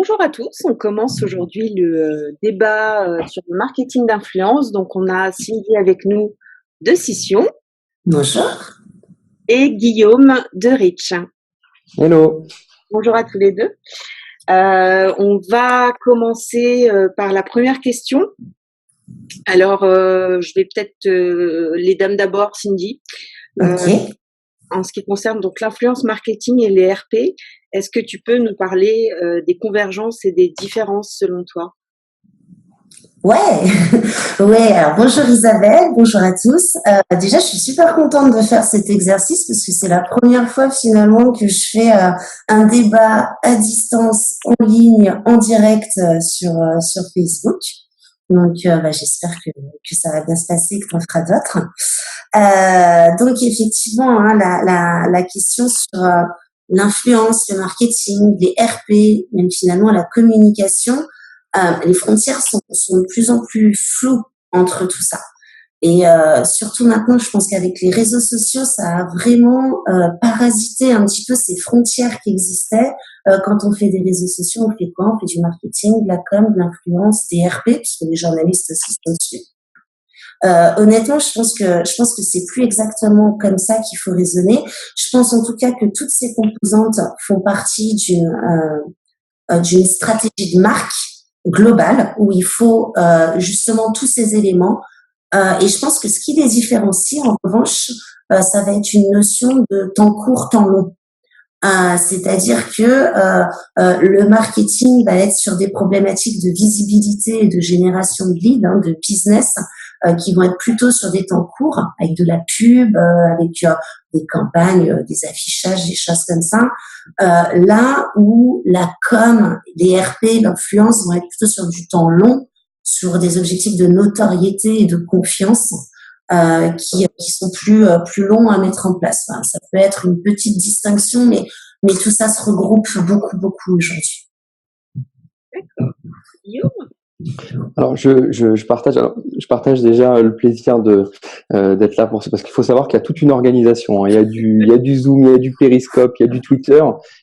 Bonjour à tous, on commence aujourd'hui le débat sur le marketing d'influence. Donc on a Cindy avec nous de Scission Bonjour. et Guillaume de Rich. Hello. Bonjour à tous les deux. On va commencer par la première question. Alors je vais peut-être les dames d'abord, Cindy. Ok. En ce qui concerne donc l'influence marketing et les RP, est-ce que tu peux nous parler des convergences et des différences selon toi? Ouais, ouais. Alors bonjour Isabelle, bonjour à tous. Déjà, je suis super contente de faire cet exercice parce que c'est la première fois finalement que je fais un débat à distance, en ligne, en direct sur Facebook. Donc, j'espère que ça va bien se passer, que tu en feras d'autres. Donc, effectivement, hein, la question sur l'influence, le marketing, les RP, même finalement la communication, les frontières sont de plus en plus floues entre tout ça. Et surtout maintenant, je pense qu'avec les réseaux sociaux, ça a vraiment parasité un petit peu ces frontières qui existaient. Quand on fait des réseaux sociaux, on fait quoi? On fait du marketing, de la com, de l'influence, des RP, puisque les journalistes aussi sont dessus. Honnêtement, je pense que c'est plus exactement comme ça qu'il faut raisonner. Je pense en tout cas que toutes ces composantes font partie d'une stratégie de marque globale où il faut justement tous ces éléments. Et je pense que ce qui les différencie, en revanche, ça va être une notion de temps court, temps long. C'est-à-dire que le marketing va être sur des problématiques de visibilité et de génération de leads, hein, de business, qui vont être plutôt sur des temps courts, avec de la pub, avec des campagnes, des affichages, des choses comme ça. Là où la com, les RP, l'influence vont être plutôt sur du temps long, sur des objectifs de notoriété et de confiance. Qui sont plus longs à mettre en place. Enfin, ça peut être une petite distinction, mais tout ça se regroupe beaucoup aujourd'hui. D'accord. Guillaume? Alors je partage déjà le plaisir d'être là parce qu'il faut savoir qu'il y a toute une organisation, hein. Il y a du Zoom, il y a du Periscope, il y a du Twitter,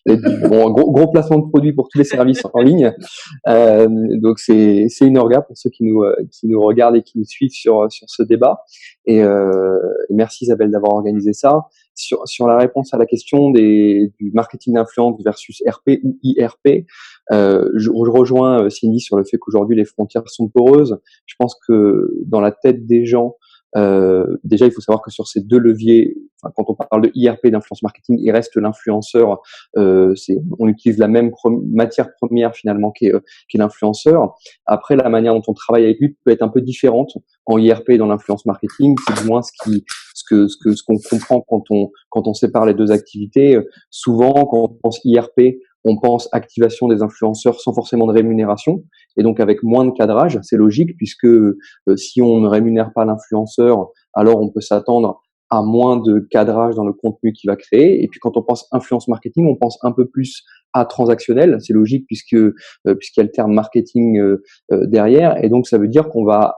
il y a gros placement de produits pour tous les services en ligne. Donc c'est une orga pour ceux qui nous regardent et qui nous suivent sur ce débat. Et merci Isabelle d'avoir organisé ça. Sur la réponse à la question du marketing d'influence versus RP ou IRP, je rejoins Cindy sur le fait qu'aujourd'hui les frontières sont poreuses. Je pense que dans la tête des gens, déjà il faut savoir que sur ces deux leviers, quand on parle de IRP, d'influence marketing, il reste l'influenceur. On utilise la même matière première finalement qu'est l'influenceur. Après, la manière dont on travaille avec lui peut être un peu différente en IRP et dans l'influence marketing. C'est du moins ce qu'on comprend quand on sépare les deux activités. Souvent, quand on pense IRP, on pense activation des influenceurs sans forcément de rémunération et donc avec moins de cadrage. C'est logique puisque si on ne rémunère pas l'influenceur, alors on peut s'attendre à moins de cadrage dans le contenu qu'il va créer. Et puis quand on pense influence marketing, on pense un peu plus à transactionnel. C'est logique puisqu'il y a le terme marketing derrière. Et donc ça veut dire qu'on va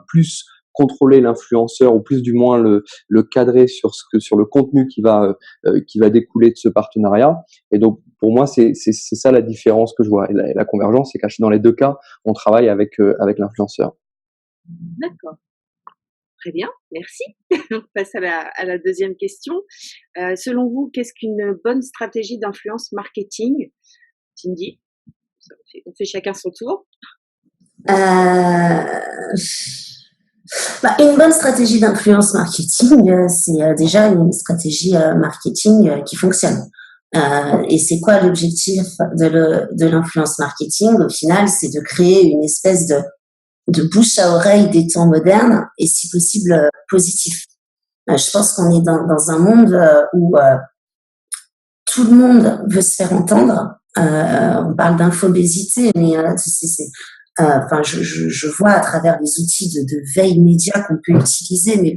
plus contrôler l'influenceur ou plus du moins le cadrer sur le contenu qui va découler de ce partenariat. Et donc pour moi c'est ça la différence que je vois. Et la convergence, c'est qu'dans les deux cas, on travaille avec l'influenceur. D'accord. Très bien, merci. On passe à la deuxième question. Selon vous, qu'est-ce qu'une bonne stratégie d'influence marketing? Cindy, on fait chacun son tour. Une bonne stratégie d'influence marketing, c'est déjà une stratégie marketing qui fonctionne. Et c'est quoi l'objectif de l'influence marketing? Au final, c'est de créer une espèce de bouche à oreille des temps modernes et si possible positif. Je pense qu'on est dans un monde où tout le monde veut se faire entendre. On parle d'infobésité, mais je vois à travers les outils de veille média qu'on peut utiliser, mais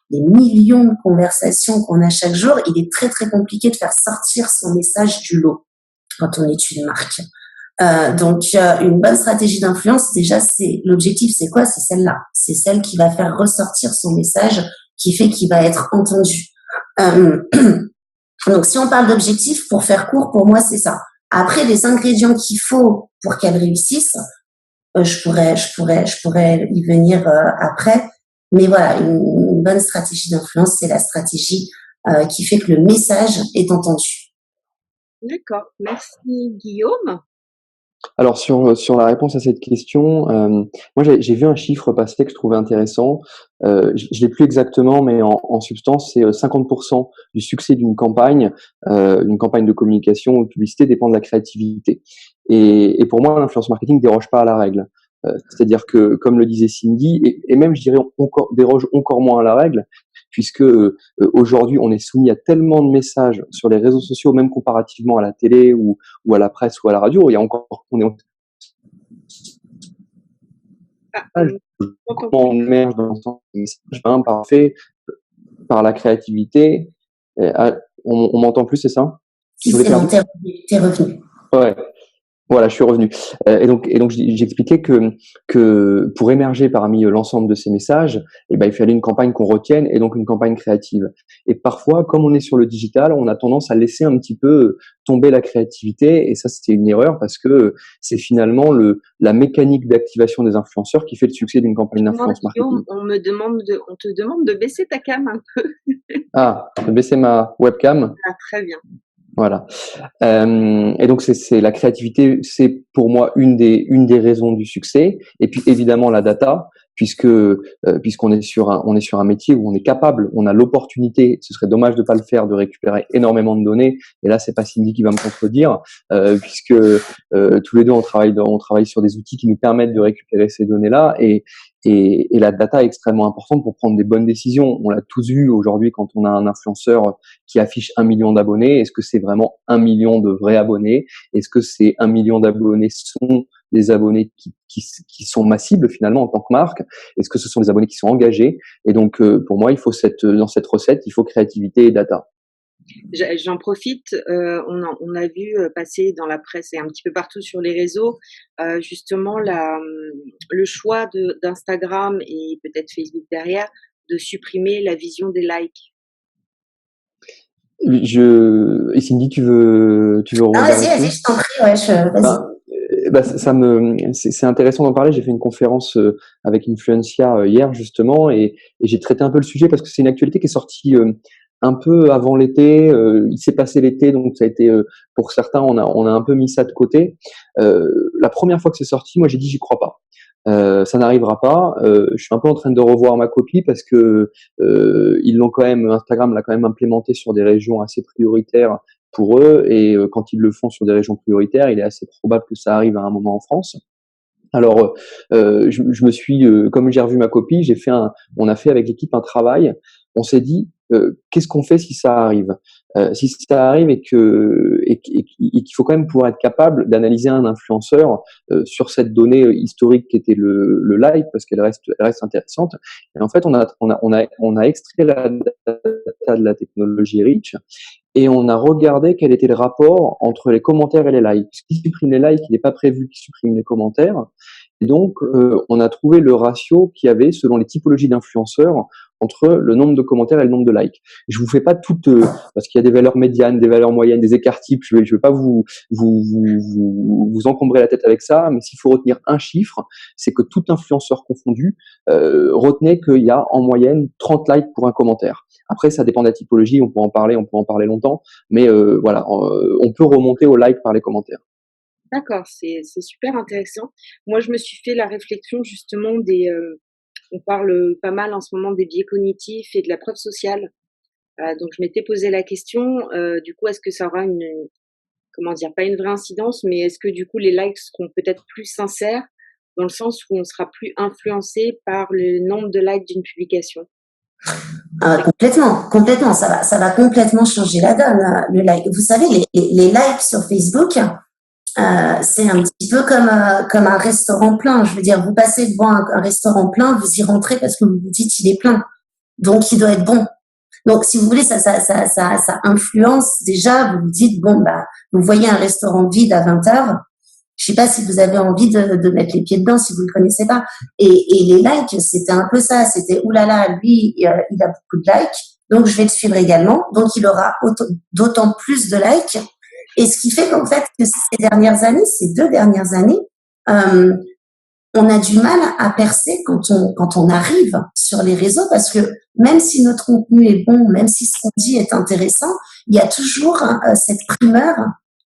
les millions de conversations qu'on a chaque jour, il est très très compliqué de faire sortir son message du lot quand on est une marque. Donc une bonne stratégie d'influence, déjà l'objectif c'est quoi? C'est celle-là, c'est celle qui va faire ressortir son message, qui fait qu'il va être entendu. Donc si on parle d'objectif, pour faire court, pour moi c'est ça, Après, les ingrédients qu'il faut pour qu'elle réussisse, je pourrais y venir après. Mais voilà, une bonne stratégie d'influence, c'est la stratégie qui fait que le message est entendu. D'accord. Merci Guillaume. Alors sur la réponse à cette question, moi j'ai vu un chiffre passer que je trouvais intéressant. Je l'ai plus exactement, mais en substance, c'est 50% du succès d'une campagne de communication ou de publicité dépend de la créativité. Et pour moi, l'influence marketing déroge pas à la règle. C'est-à-dire que, comme le disait Cindy, et même je dirais déroge encore moins à la règle, puisque aujourd'hui on est soumis à tellement de messages sur les réseaux sociaux, même comparativement à la télé ou à la presse ou à la radio. Il y a encore, on émerge dans le sens du message parfait par la créativité. On m'entend plus, c'est ça? Si c'est bon, t'es revenu. Ouais. Voilà, je suis revenu. Et donc j'expliquais que pour émerger parmi l'ensemble de ces messages, il fallait une campagne qu'on retienne et donc une campagne créative. Et parfois, comme on est sur le digital, on a tendance à laisser un petit peu tomber la créativité, et ça c'était une erreur parce que c'est finalement la mécanique d'activation des influenceurs qui fait le succès d'une campagne d'influence marketing. On te demande de baisser ta cam un peu. Ah, de baisser ma webcam. Ah, très bien. Voilà. Et donc c'est la créativité, c'est pour moi une des raisons du succès. Et puis évidemment la data, puisqu'on est sur un métier où on est capable, on a l'opportunité. Ce serait dommage de pas le faire, de récupérer énormément de données. Et là c'est pas Cindy qui va me contredire, puisque tous les deux on travaille sur des outils qui nous permettent de récupérer ces données-là. Et la data est extrêmement importante pour prendre des bonnes décisions. On l'a tous vu aujourd'hui quand on a un influenceur qui affiche 1 million d'abonnés. Est-ce que c'est vraiment 1 million de vrais abonnés? Est-ce que ces 1 million d'abonnés sont des abonnés qui sont ma cible finalement en tant que marque? Est-ce que ce sont des abonnés qui sont engagés? Et donc pour moi, dans cette recette, il faut créativité et data. J'en profite, on a vu passer dans la presse et un petit peu partout sur les réseaux, justement le choix d'Instagram et peut-être Facebook derrière, de supprimer la vision des likes. Et Cindy, tu veux Ah, vas-y, je t'en prie, ouais, vas-y. C'est intéressant d'en parler. J'ai fait une conférence avec Influencia hier justement, et j'ai traité un peu le sujet parce que c'est une actualité qui est sortie un peu avant l'été. Il s'est passé l'été, donc ça a été pour certains, on a un peu mis ça de côté. La première fois que c'est sorti, moi j'ai dit j'y crois pas. Ça n'arrivera pas. Je suis un peu en train de revoir ma copie parce que Instagram l'a quand même implémenté sur des régions assez prioritaires pour eux, et quand ils le font sur des régions prioritaires, il est assez probable que ça arrive à un moment en France. Alors, je me suis, comme j'ai revu ma copie, on a fait avec l'équipe un travail. On s'est dit, qu'est-ce qu'on fait si ça arrive? Si ça arrive et qu'il faut quand même pouvoir être capable d'analyser un influenceur sur cette donnée historique qui était le like, parce qu'elle reste intéressante. Et en fait, on a extrait la data de la technologie Reach, et on a regardé quel était le rapport entre les commentaires et les likes. S'il supprime les likes, il n'est pas prévu qu'il supprime les commentaires. Et donc, on a trouvé le ratio qu'il y avait selon les typologies d'influenceurs entre le nombre de commentaires et le nombre de likes. Je vous fais pas toutes, parce qu'il y a des valeurs médianes, des valeurs moyennes, des écarts types. Je vais pas vous encombrer la tête avec ça, mais s'il faut retenir un chiffre, c'est que tout influenceur confondu, retenez qu'il y a en moyenne 30 likes pour un commentaire. Après, ça dépend de la typologie, on peut en parler longtemps, mais voilà, on peut remonter aux likes par les commentaires. D'accord, c'est super intéressant. Moi, je me suis fait la réflexion justement on parle pas mal en ce moment des biais cognitifs et de la preuve sociale. Donc je m'étais posé la question, du coup, est-ce que ça aura pas une vraie incidence, mais est-ce que du coup les likes seront peut-être plus sincères dans le sens où on sera plus influencé par le nombre de likes d'une publication? Complètement. Ça va complètement changer la donne, le like. Vous savez, les likes sur Facebook, c'est un petit peu comme un restaurant plein. Je veux dire, vous passez devant un restaurant plein, vous y rentrez parce que vous vous dites il est plein, donc il doit être bon. Donc, si vous voulez, ça influence déjà. Vous vous dites bon, vous voyez un restaurant vide à 20h. Je sais pas si vous avez envie de mettre les pieds dedans si vous le connaissez pas. Et les likes, c'était un peu ça. C'était oulala, lui, il a beaucoup de likes, donc je vais le suivre également. Donc il aura d'autant plus de likes. Et ce qui fait qu'en fait, que ces 2 dernières années, on a du mal à percer quand on arrive sur les réseaux parce que même si notre contenu est bon, même si ce qu'on dit est intéressant, il y a toujours cette primeur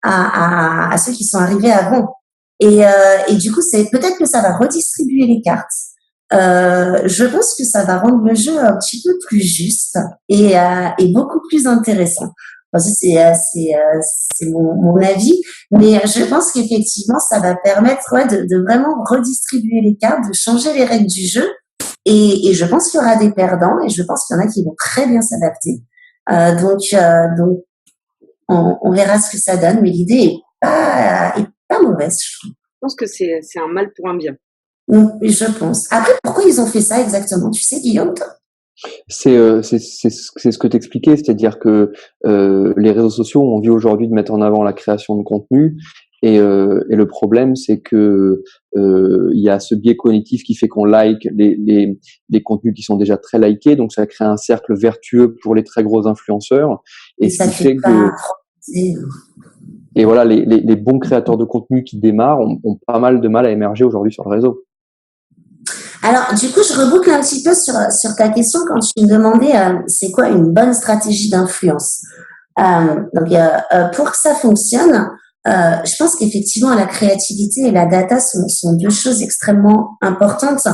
à ceux qui sont arrivés avant. Et du coup, c'est peut-être que ça va redistribuer les cartes. Je pense que ça va rendre le jeu un petit peu plus juste et beaucoup plus intéressant. Enfin, c'est mon avis, mais je pense qu'effectivement, ça va permettre de vraiment redistribuer les cartes, de changer les règles du jeu. Et je pense qu'il y aura des perdants et je pense qu'il y en a qui vont très bien s'adapter. Donc, on verra ce que ça donne, mais l'idée est pas mauvaise, je trouve. Je pense que c'est un mal pour un bien. Je pense. Après, pourquoi ils ont fait ça exactement? Tu sais, Guillaume, toi? C'est ce que t'expliquais, c'est-à-dire que les réseaux sociaux ont envie aujourd'hui de mettre en avant la création de contenu et le problème c'est que il y a ce biais cognitif qui fait qu'on like les contenus qui sont déjà très likés, donc ça crée un cercle vertueux pour les très gros influenceurs et ce ça qui fait pas que et voilà les bons créateurs de contenu qui démarrent ont pas mal de mal à émerger aujourd'hui sur le réseau. Alors, du coup, je reboucle un petit peu sur ta question quand tu me demandais c'est quoi une bonne stratégie d'influence. Pour que ça fonctionne, je pense qu'effectivement, la créativité et la data sont 2 choses extrêmement importantes.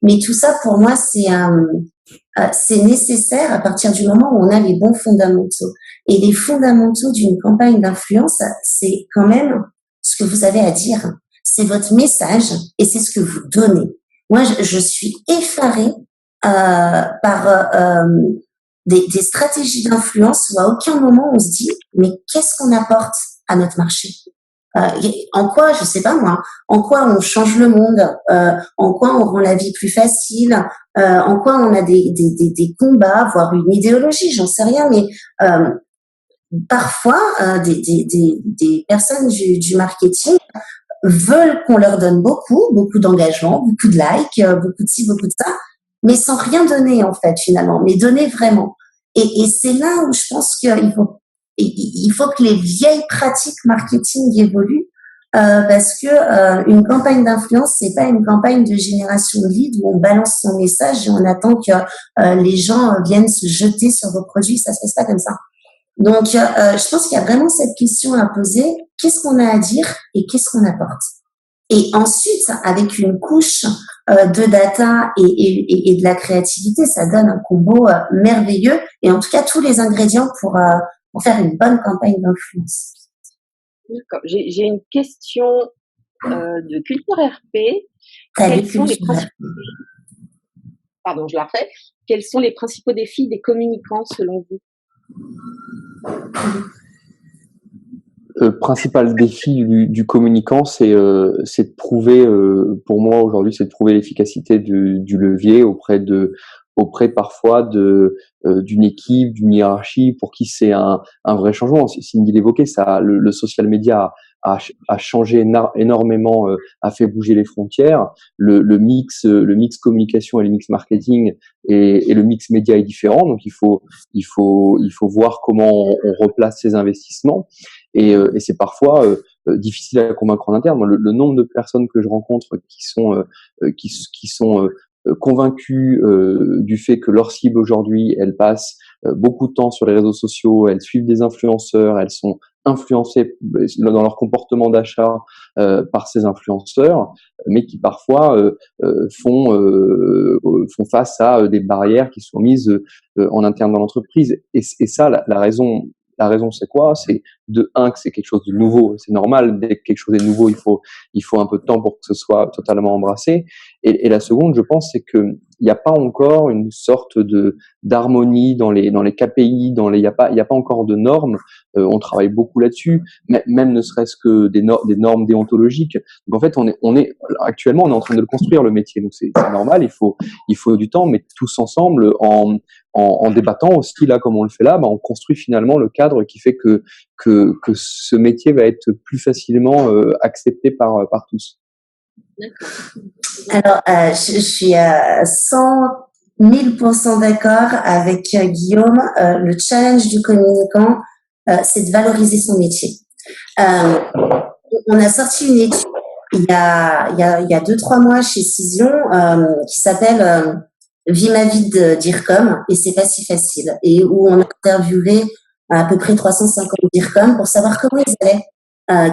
Mais tout ça, pour moi, c'est nécessaire à partir du moment où on a les bons fondamentaux. Et les fondamentaux d'une campagne d'influence, c'est quand même ce que vous avez à dire. C'est votre message et c'est ce que vous donnez. Moi, je suis effarée par des stratégies d'influence où à aucun moment on se dit mais qu'est-ce qu'on apporte à notre marché, en quoi, je sais pas moi, en quoi on change le monde, en quoi on rend la vie plus facile, en quoi on a des combats, voire une idéologie, j'en sais rien, mais parfois des personnes du marketing veulent qu'on leur donne beaucoup d'engagement, beaucoup de likes, beaucoup de ci, beaucoup de ça, mais sans rien donner en fait finalement, mais donner vraiment. Et c'est là où je pense qu'il faut que les vieilles pratiques marketing évoluent, parce que une campagne d'influence, c'est pas une campagne de génération de leads où on balance son message et on attend que les gens viennent se jeter sur vos produits. Ça se passe pas comme ça. Donc, je pense qu'il y a vraiment cette question à poser. Qu'est-ce qu'on a à dire et qu'est-ce qu'on apporte? Et ensuite, avec une couche de data et de la créativité, ça donne un combo merveilleux et en tout cas tous les ingrédients pour faire une bonne campagne d'influence. D'accord. J'ai une question de Culture RP. Pardon, je la refais. Quels sont les principaux défis des communicants selon vous? Le principal défi du communicant, c'est de prouver, pour moi aujourd'hui, c'est de prouver l'efficacité du levier auprès parfois d'une équipe, d'une hiérarchie pour qui c'est un vrai changement. Cindy l'évoquait, ça, le social media a changé énormément, a fait bouger les frontières. Le mix communication et le mix marketing et le mix média est différent, donc il faut voir comment on replace ces investissements. Et c'est parfois difficile à convaincre en interne. Le nombre de personnes que je rencontre qui sont convaincus du fait que leur cible aujourd'hui, elles passent beaucoup de temps sur les réseaux sociaux, elles suivent des influenceurs, elles sont influencées dans leur comportement d'achat par ces influenceurs, mais qui parfois font face à des barrières qui sont mises en interne dans l'entreprise. Et ça, la raison, c'est quoi? C'est que c'est quelque chose de nouveau. C'est normal, dès que quelque chose est nouveau, il faut un peu de temps pour que ce soit totalement embrassé. Et la seconde, je pense, c'est que il n'y a pas encore une sorte d'harmonie dans les KPI, il n'y a pas encore de normes. On travaille beaucoup là-dessus, même ne serait-ce que des normes déontologiques. Donc en fait, actuellement, on est en train de le construire, le métier. Donc c'est normal, il faut du temps, mais tous ensemble, en débattant aussi là comme on le fait là, on construit finalement le cadre qui fait que ce métier va être plus facilement accepté par tous. Alors, je suis à 100 000% d'accord avec Guillaume. Le challenge du communicant, c'est de valoriser son métier. Euh, on a sorti une étude il y a 2-3 mois chez Cision qui s'appelle Vie ma vie de DIRCOM et c'est pas si facile et où on a interviewé à peu près 350 DIRCOM pour savoir comment ils allaient,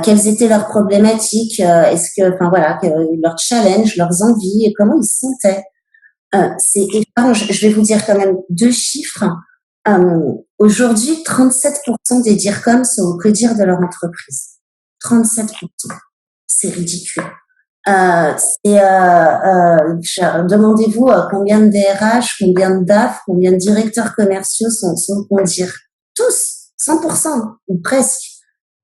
quelles étaient leurs problématiques, est-ce que, enfin voilà, leurs challenges, leurs envies et comment ils se sentaient. C'est effarant. Je vais vous dire quand même 2 chiffres. Aujourd'hui, 37% des DIRCOM sont au codir de leur entreprise. 37%. C'est ridicule. Demandez-vous combien de DRH, combien de DAF, combien de directeurs commerciaux sont au codir. Tous, 100% ou presque.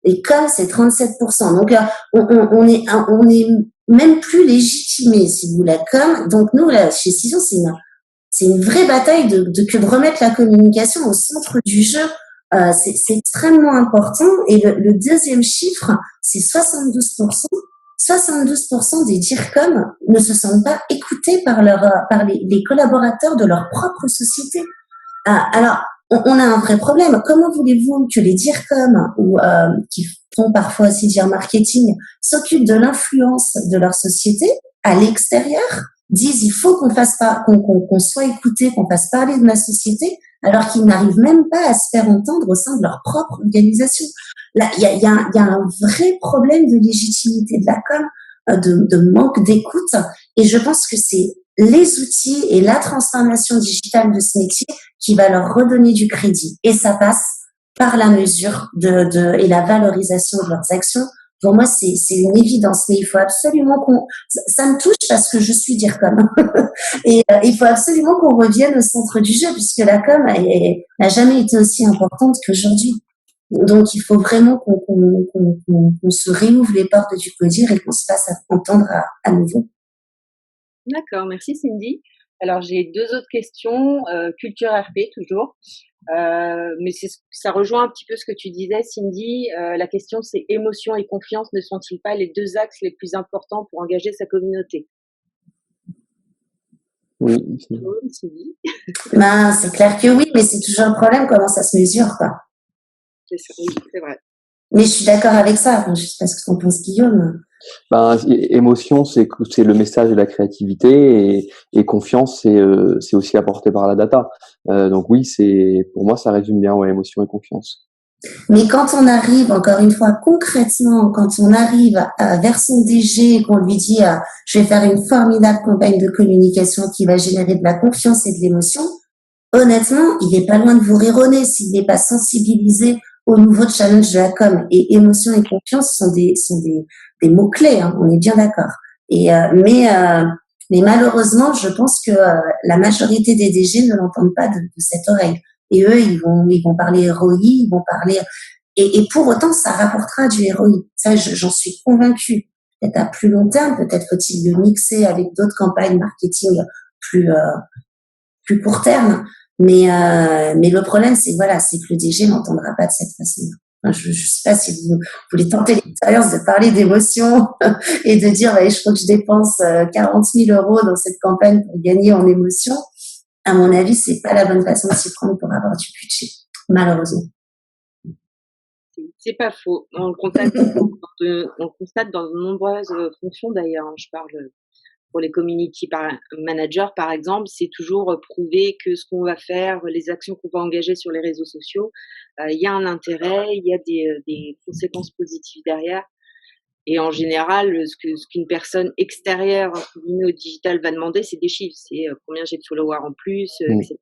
Et comme c'est 37%. Donc, on est même plus légitimé, si vous voulez, comme. Donc, nous, là, chez Cision, c'est une vraie bataille que de remettre la communication au centre du jeu. C'est extrêmement important. Et le deuxième chiffre, c'est 72%. 72% des DIRCOM ne se sentent pas écoutés par les collaborateurs de leur propre société. Alors, on a un vrai problème. Comment voulez-vous que les DIRCOM ou qui font parfois aussi dire marketing s'occupent de l'influence de leur société à l'extérieur, disent il faut qu'on fasse pas, qu'on soit écouté, qu'on fasse parler de ma société, alors qu'ils n'arrivent même pas à se faire entendre au sein de leur propre organisation. Là, il y a un vrai problème de légitimité de la com, de manque d'écoute, et je pense que c'est les outils et la transformation digitale de ce métier qui va leur redonner du crédit. Et ça passe par la mesure et la valorisation de leurs actions. Pour moi, c'est une évidence, mais il faut absolument ça me touche parce que je suis DIRCOM. Et il faut absolument qu'on revienne au centre du jeu puisque la com n'a jamais été aussi importante qu'aujourd'hui. Donc, il faut vraiment qu'on se réouvre les portes du codir et qu'on se fasse entendre à nouveau. D'accord, merci Cindy. Alors, j'ai 2 autres questions, culture RP toujours. Mais ça rejoint un petit peu ce que tu disais, Cindy. La question, c'est émotion et confiance ne sont-ils pas les 2 axes les plus importants pour engager sa communauté? Oui, Cindy. Ben, c'est clair que oui, mais c'est toujours un problème comment ça se mesure, quoi. Oui, c'est vrai. Mais je suis d'accord avec ça. Je sais pas ce que t'en penses, Guillaume. Ben, émotion, c'est le message et la créativité, et confiance, c'est aussi apporté par la data. Donc oui, pour moi, ça résume bien, ouais, émotion et confiance. Mais quand on arrive, encore une fois, concrètement, quand on arrive vers son DG et qu'on lui dit je vais faire une formidable campagne de communication qui va générer de la confiance et de l'émotion, honnêtement, il n'est pas loin de vous rire au nez s'il n'est pas sensibilisé au nouveau challenge de la com. Et émotion et confiance sont des mots-clés, hein, on est bien d'accord. Mais malheureusement, je pense que la majorité des DG ne l'entendent pas de cette oreille. Et eux, ils vont parler ROI, ils vont parler... Et pour autant, ça rapportera du ROI. Ça, j'en suis convaincue. Peut-être à plus long terme, peut-être faut-il le mixer avec d'autres campagnes marketing plus court terme. Mais le problème, c'est que le DG n'entendra pas de cette façon-là. Enfin, je sais pas si vous voulez tenter l'expérience de parler d'émotion et de dire, je crois que je dépense 40 000 € dans cette campagne pour gagner en émotion. À mon avis, c'est pas la bonne façon de s'y prendre pour avoir du budget, malheureusement. C'est pas faux. On le constate dans de nombreuses fonctions d'ailleurs. Je parle pour les community managers, par exemple, c'est toujours prouver que ce qu'on va faire, les actions qu'on va engager sur les réseaux sociaux, il y a un intérêt, il y a des conséquences positives derrière. Et en général, ce qu'une personne extérieure au digital va demander, c'est des chiffres. C'est combien j'ai de followers en plus, etc.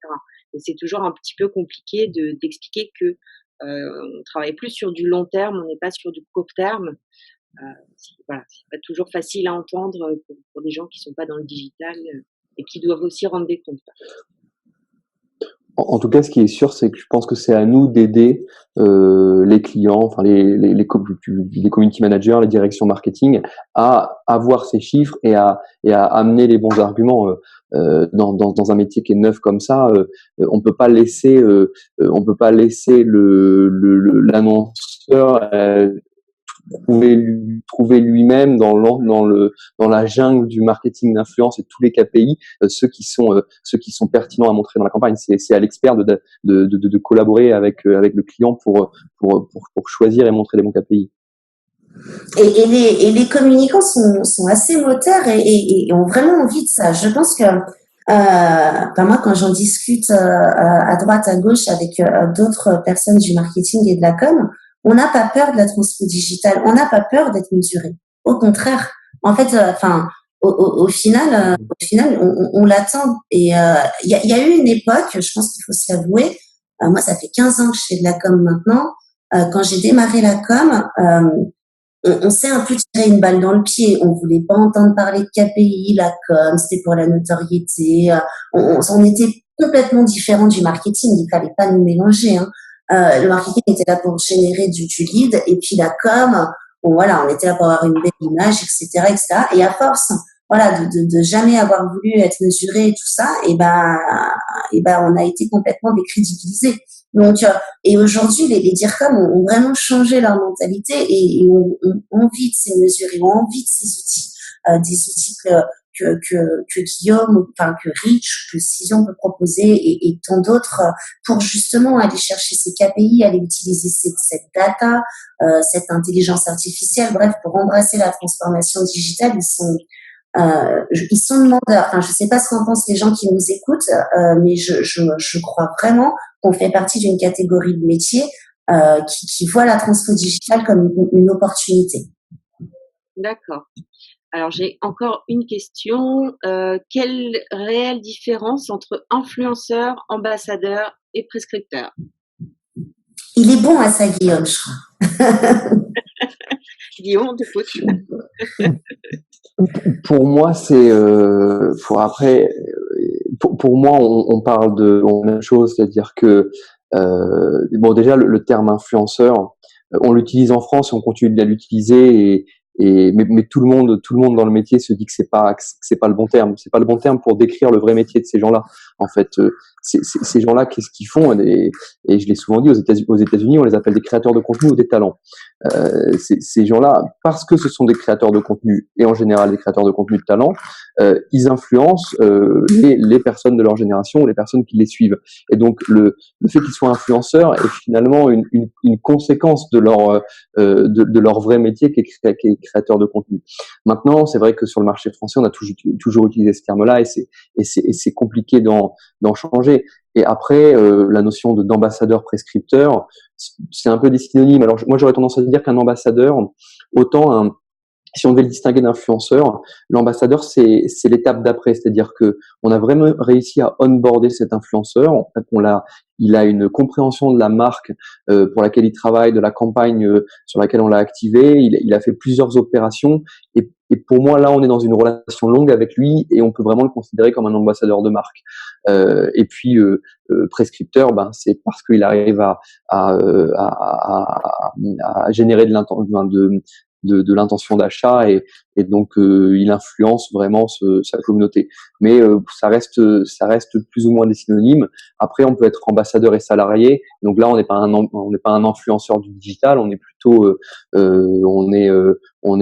Et c'est toujours un petit peu compliqué d'expliquer que on travaille plus sur du long terme, on n'est pas sur du court terme. C'est pas toujours facile à entendre pour des gens qui sont pas dans le digital et qui doivent aussi rendre des comptes. En tout cas, ce qui est sûr, c'est que je pense que c'est à nous d'aider les clients, enfin les community managers, les directions marketing, à avoir ces chiffres et à amener les bons arguments. Dans un métier qui est neuf comme ça, on peut pas laisser l'annonceur trouver lui-même dans la jungle du marketing d'influence et tous les KPI, ceux qui sont pertinents à montrer dans la campagne. C'est à l'expert de collaborer avec le client pour choisir et montrer les bons KPI. Et les communicants sont assez moteurs et ont vraiment envie de ça. Je pense que moi, quand j'en discute à droite, à gauche avec d'autres personnes du marketing et de la com, on n'a pas peur de la transfo digitale, on n'a pas peur d'être mesuré. Au contraire, en fait, au final, on l'attend. Et il y a eu une époque, je pense qu'il faut se l'avouer. Moi, ça fait 15 ans que je fais de la com maintenant. Quand j'ai démarré la com, on s'est un peu tiré une balle dans le pied. On voulait pas entendre parler de KPI, la com, c'était pour la notoriété. On était complètement différent du marketing. Il fallait pas nous mélanger. Hein. Le marketing était là pour générer du lead, et puis la com, bon, voilà, on était là pour avoir une belle image, etc., etc. Et à force, voilà, de jamais avoir voulu être mesuré et tout ça, et ben, on a été complètement décrédibilisés. Donc, et aujourd'hui, les DIRCOM ont vraiment changé leur mentalité et ont envie de ces mesures, ils ont envie de ces outils, des outils que Guillaume, enfin que Rich, que Cision peut proposer et tant d'autres pour justement aller chercher ces KPI, aller utiliser cette data, cette intelligence artificielle, bref, pour embrasser la transformation digitale. Ils sont demandeurs. Enfin, je sais pas ce qu'en pensent les gens qui nous écoutent, mais je crois vraiment qu'on fait partie d'une catégorie de métiers qui voit la transfo digitale comme une opportunité. D'accord. Alors, j'ai encore une question. Quelle réelle différence entre influenceur, ambassadeur et prescripteur? Il est bon à ça, Guillaume, je crois. Guillaume, on t'écoute. Pour moi, pour moi, on parle de la même chose, c'est-à-dire que bon, déjà le terme influenceur, on l'utilise en France, on continue de l'utiliser mais tout le monde dans le métier se dit que c'est pas le bon terme. C'est pas le bon terme pour décrire le vrai métier de ces gens-là. En fait, ces gens-là, qu'est-ce qu'ils font? Et je l'ai souvent dit, aux États-Unis, on les appelle des créateurs de contenu ou des talents. Ces gens-là, parce que ce sont des créateurs de contenu et en général des créateurs de contenu de talent, ils influencent les personnes de leur génération ou les personnes qui les suivent. Et donc le fait qu'ils soient influenceurs est finalement une conséquence de leur vrai métier qui est créateur de contenu. Maintenant, c'est vrai que sur le marché français, on a toujours utilisé ce terme-là et c'est compliqué d'en changer. Et après, la notion d'ambassadeur prescripteur, c'est un peu des synonymes. Alors moi, j'aurais tendance à dire qu'un ambassadeur, si on devait le distinguer d'influenceur, l'ambassadeur, c'est l'étape d'après, c'est-à-dire que on a vraiment réussi à onboarder cet influenceur. En fait, il a une compréhension de la marque pour laquelle il travaille, de la campagne sur laquelle on l'a activé. Il a fait plusieurs opérations et pour moi, là, on est dans une relation longue avec lui et on peut vraiment le considérer comme un ambassadeur de marque. Et puis prescripteur, c'est parce qu'il arrive à générer de l'intention d'achat et donc il influence vraiment sa communauté. Mais ça reste plus ou moins des synonymes. Après, on peut être ambassadeur et salarié. Donc là, on n'est pas un influenceur du digital, on est plutôt on est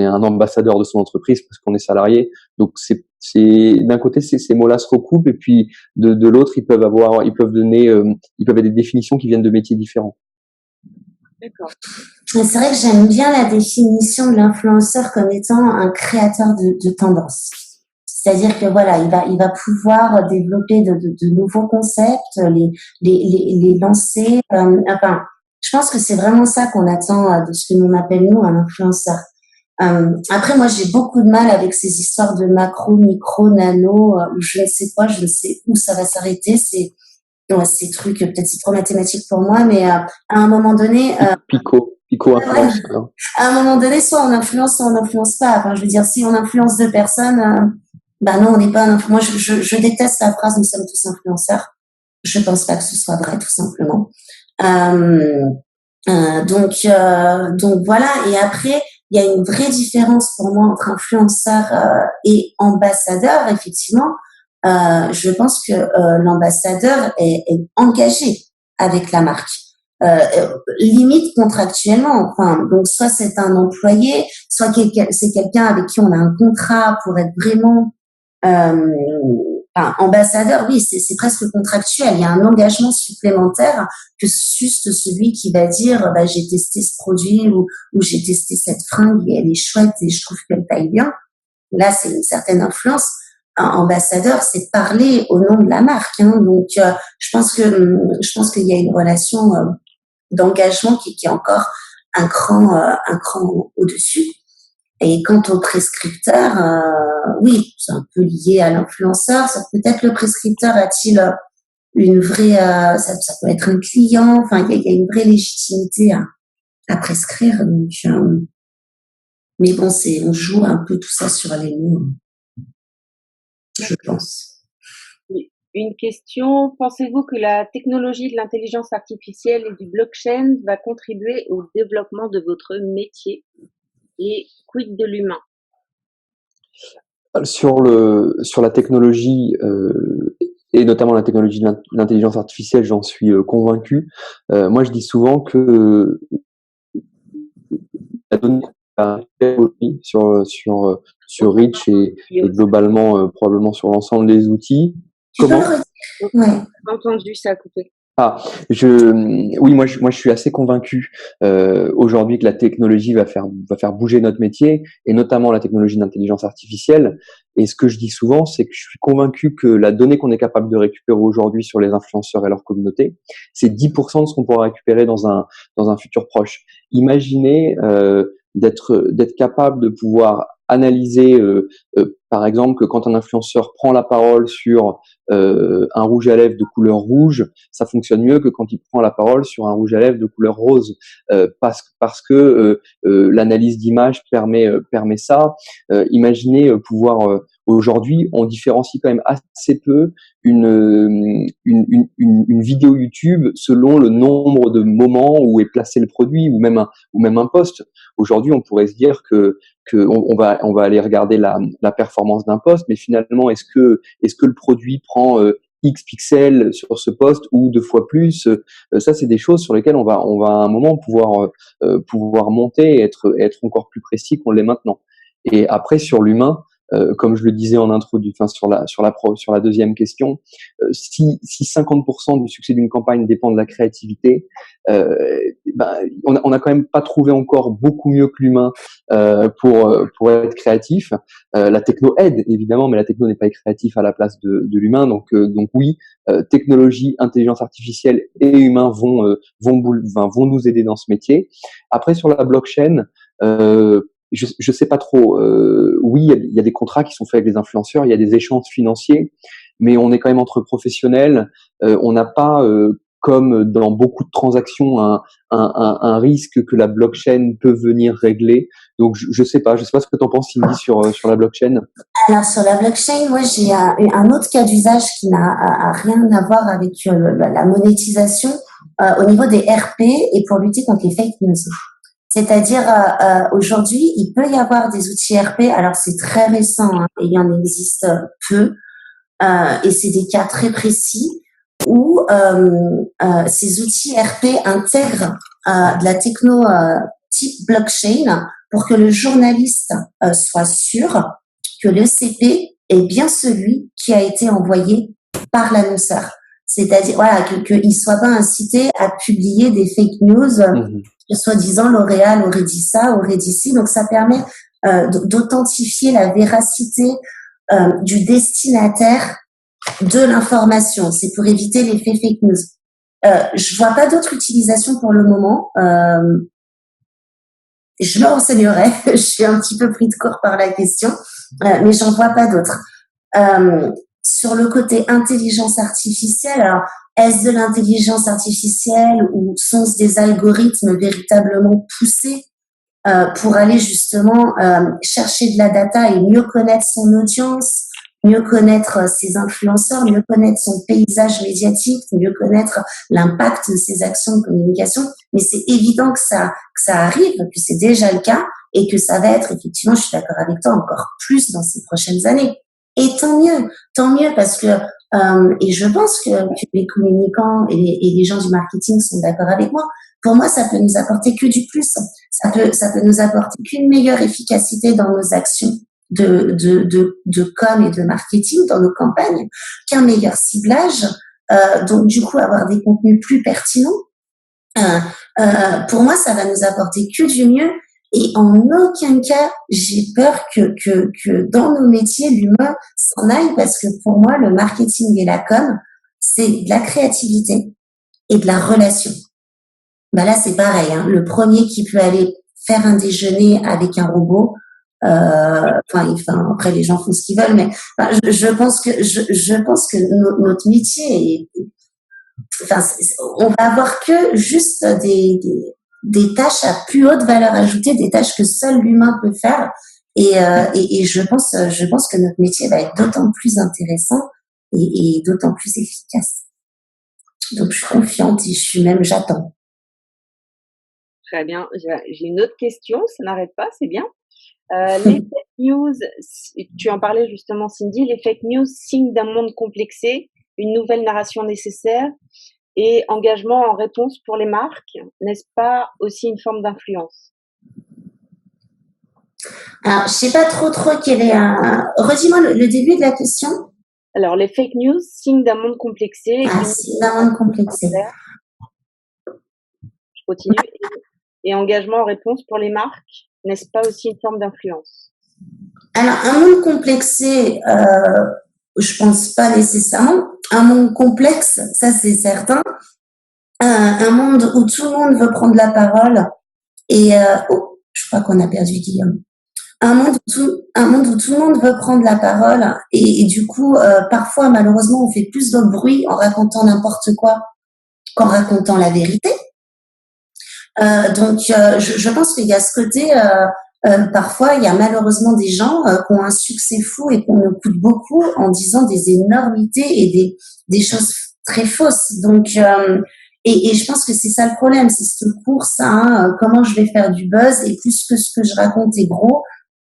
un ambassadeur de son entreprise parce qu'on est salarié. Donc c'est d'un côté ces mots-là se recoupent et puis de l'autre ils peuvent être des définitions qui viennent de métiers différents. D'accord. C'est vrai que j'aime bien la définition de l'influenceur comme étant un créateur de tendance. C'est-à-dire que voilà, il va pouvoir développer de nouveaux concepts, les lancer. Enfin, je pense que c'est vraiment ça qu'on attend de ce que l'on appelle nous un influenceur. Après, moi, j'ai beaucoup de mal avec ces histoires de macro, micro, nano, je ne sais quoi, je ne sais où ça va s'arrêter. Ces trucs, peut-être c'est trop mathématique pour moi, mais à un moment donné... Pico influence. À un moment donné, soit on influence, soit on n'influence pas. Enfin, je veux dire, si on influence deux personnes, non, on n'est pas un influenceur. Moi, je déteste la phrase « nous sommes tous influenceurs ». Je pense pas que ce soit vrai, tout simplement. Donc voilà. Et après, il y a une vraie différence pour moi entre influenceur et ambassadeur, effectivement. Je pense que l'ambassadeur est engagé avec la marque. limite contractuellement. Enfin, donc soit c'est un employé, soit c'est quelqu'un avec qui on a un contrat pour être vraiment ambassadeur. Oui, c'est presque contractuel. Il y a un engagement supplémentaire que juste celui qui va dire bah, j'ai testé ce produit ou j'ai testé cette fringue et elle est chouette et je trouve qu'elle taille bien. Là, c'est une certaine influence. Un ambassadeur, c'est parler au nom de la marque. Hein. Donc, je pense qu'il y a une relation d'engagement qui est encore un cran au-dessus. Et quant au prescripteur, oui, c'est un peu lié à l'influenceur. Peut-être le prescripteur a-t-il une vraie, ça peut être un client. Enfin, il y a une vraie légitimité à prescrire. Donc, mais bon, on joue un peu tout ça sur les mots, je pense. Une question, pensez-vous que la technologie de l'intelligence artificielle et du blockchain va contribuer au développement de votre métier et quid de l'humain? Sur la technologie et notamment la technologie de l'intelligence artificielle, j'en suis convaincu. Moi, je dis souvent que la donnée sur Reach et globalement probablement sur l'ensemble des outils. Comment? Ouais. Entendu, ça a coupé. Oui, moi je suis assez convaincu aujourd'hui que la technologie va faire bouger notre métier et notamment la technologie d'intelligence artificielle. Et ce que je dis souvent, c'est que je suis convaincu que la donnée qu'on est capable de récupérer aujourd'hui sur les influenceurs et leur communauté, c'est 10% de ce qu'on pourra récupérer dans un futur proche. Imaginez d'être capable de pouvoir analyser par exemple que quand un influenceur prend la parole sur un rouge à lèvres de couleur rouge, ça fonctionne mieux que quand il prend la parole sur un rouge à lèvres de couleur rose, parce que l'analyse d'image permet ça. Imaginez pouvoir aujourd'hui, on différencie quand même assez peu une vidéo YouTube selon le nombre de moments où est placé le produit ou même un post. Aujourd'hui, on pourrait se dire que on va aller regarder la performance d'un post, mais finalement, est-ce que le produit prend X pixels sur ce post ou 2 fois plus? Ça, c'est des choses sur lesquelles on va à un moment pouvoir monter et être encore plus précis qu'on l'est maintenant. Et après, sur l'humain, comme je le disais en introduction, sur la deuxième question, si 50% du succès d'une campagne dépend de la créativité, on a quand même pas trouvé encore beaucoup mieux que l'humain pour être créatif. La techno aide évidemment, mais la techno n'est pas créatif à la place de l'humain. Donc oui, technologie, intelligence artificielle et humain vont nous aider dans ce métier. Après, sur la blockchain, je sais pas trop. Oui, il y a des contrats qui sont faits avec les influenceurs, il y a des échanges financiers, mais on est quand même entre professionnels. On n'a pas, comme dans beaucoup de transactions, un risque que la blockchain peut venir régler. Donc je sais pas ce que tu en penses, Cindy, sur la blockchain. Alors sur la blockchain, moi j'ai un autre cas d'usage qui n'a rien à voir avec la monétisation au niveau des RP et pour lutter contre les fake news. C'est-à-dire, aujourd'hui, il peut y avoir des outils RP, alors c'est très récent, hein, et il y en existe peu, et c'est des cas très précis où ces outils RP intègrent de la techno type blockchain pour que le journaliste soit sûr que le CP est bien celui qui a été envoyé par l'annonceur. C'est-à-dire, voilà, qu'il ne soit pas incité à publier des fake news, soi-disant L'Oréal aurait dit ça, aurait dit ci. Donc, ça permet d'authentifier la véracité du destinataire de l'information. C'est pour éviter l'effet fake news. Je vois pas d'autre utilisation pour le moment. Je me renseignerai. Je suis un petit peu pris de court par la question, mais j'en vois pas d'autres. Sur le côté intelligence artificielle, alors est-ce de l'intelligence artificielle ou sont-ce des algorithmes véritablement poussés pour aller justement chercher de la data et mieux connaître son audience, mieux connaître ses influenceurs, mieux connaître son paysage médiatique, mieux connaître l'impact de ses actions de communication. Mais c'est évident que ça arrive, que c'est déjà le cas et que ça va être effectivement, je suis d'accord avec toi, encore plus dans ces prochaines années. Et tant mieux parce que Et je pense que les communicants et les gens du marketing sont d'accord avec moi. Pour moi, ça peut nous apporter que du plus. Ça peut nous apporter qu'une meilleure efficacité dans nos actions de com et de marketing dans nos campagnes, qu'un meilleur ciblage. Donc, du coup, avoir des contenus plus pertinents. Pour moi, ça va nous apporter que du mieux. Et en aucun cas, j'ai peur que dans nos métiers, l'humain s'en aille, parce que pour moi, le marketing et la com, c'est de la créativité et de la relation. Bah là, c'est pareil, hein. Le premier qui peut aller faire un déjeuner avec un robot, après les gens font ce qu'ils veulent, mais je pense que notre métier on va avoir que juste des tâches à plus haute valeur ajoutée, des tâches que seul l'humain peut faire. Et je pense que notre métier va être d'autant plus intéressant et d'autant plus efficace. Donc, je suis confiante et j'attends. Très bien. J'ai une autre question, ça n'arrête pas, c'est bien. Les fake news, tu en parlais justement, Cindy, les fake news, signe d'un monde complexé, une nouvelle narration nécessaire et engagement en réponse pour les marques, n'est-ce pas aussi une forme d'influence? Alors, je sais pas trop quel est redis-moi le début de la question. Alors, les fake news, signe d'un monde complexé. Signe d'un monde complexé. Je continue. Et engagement en réponse pour les marques, n'est-ce pas aussi une forme d'influence? Alors, un monde complexé, je pense pas nécessairement. Un monde complexe, ça c'est certain. Un monde où tout le monde veut prendre la parole et je crois qu'on a perdu Guillaume. Un monde où tout le monde veut prendre la parole et du coup, parfois malheureusement, on fait plus de bruit en racontant n'importe quoi qu'en racontant la vérité. Donc, je pense qu'il y a ce côté. Parfois, il y a malheureusement des gens qui ont un succès fou et qu'on écoute beaucoup en disant des énormités et des choses très fausses. Donc, et je pense que c'est ça le problème, c'est cette course à comment je vais faire du buzz et plus que ce que je raconte est gros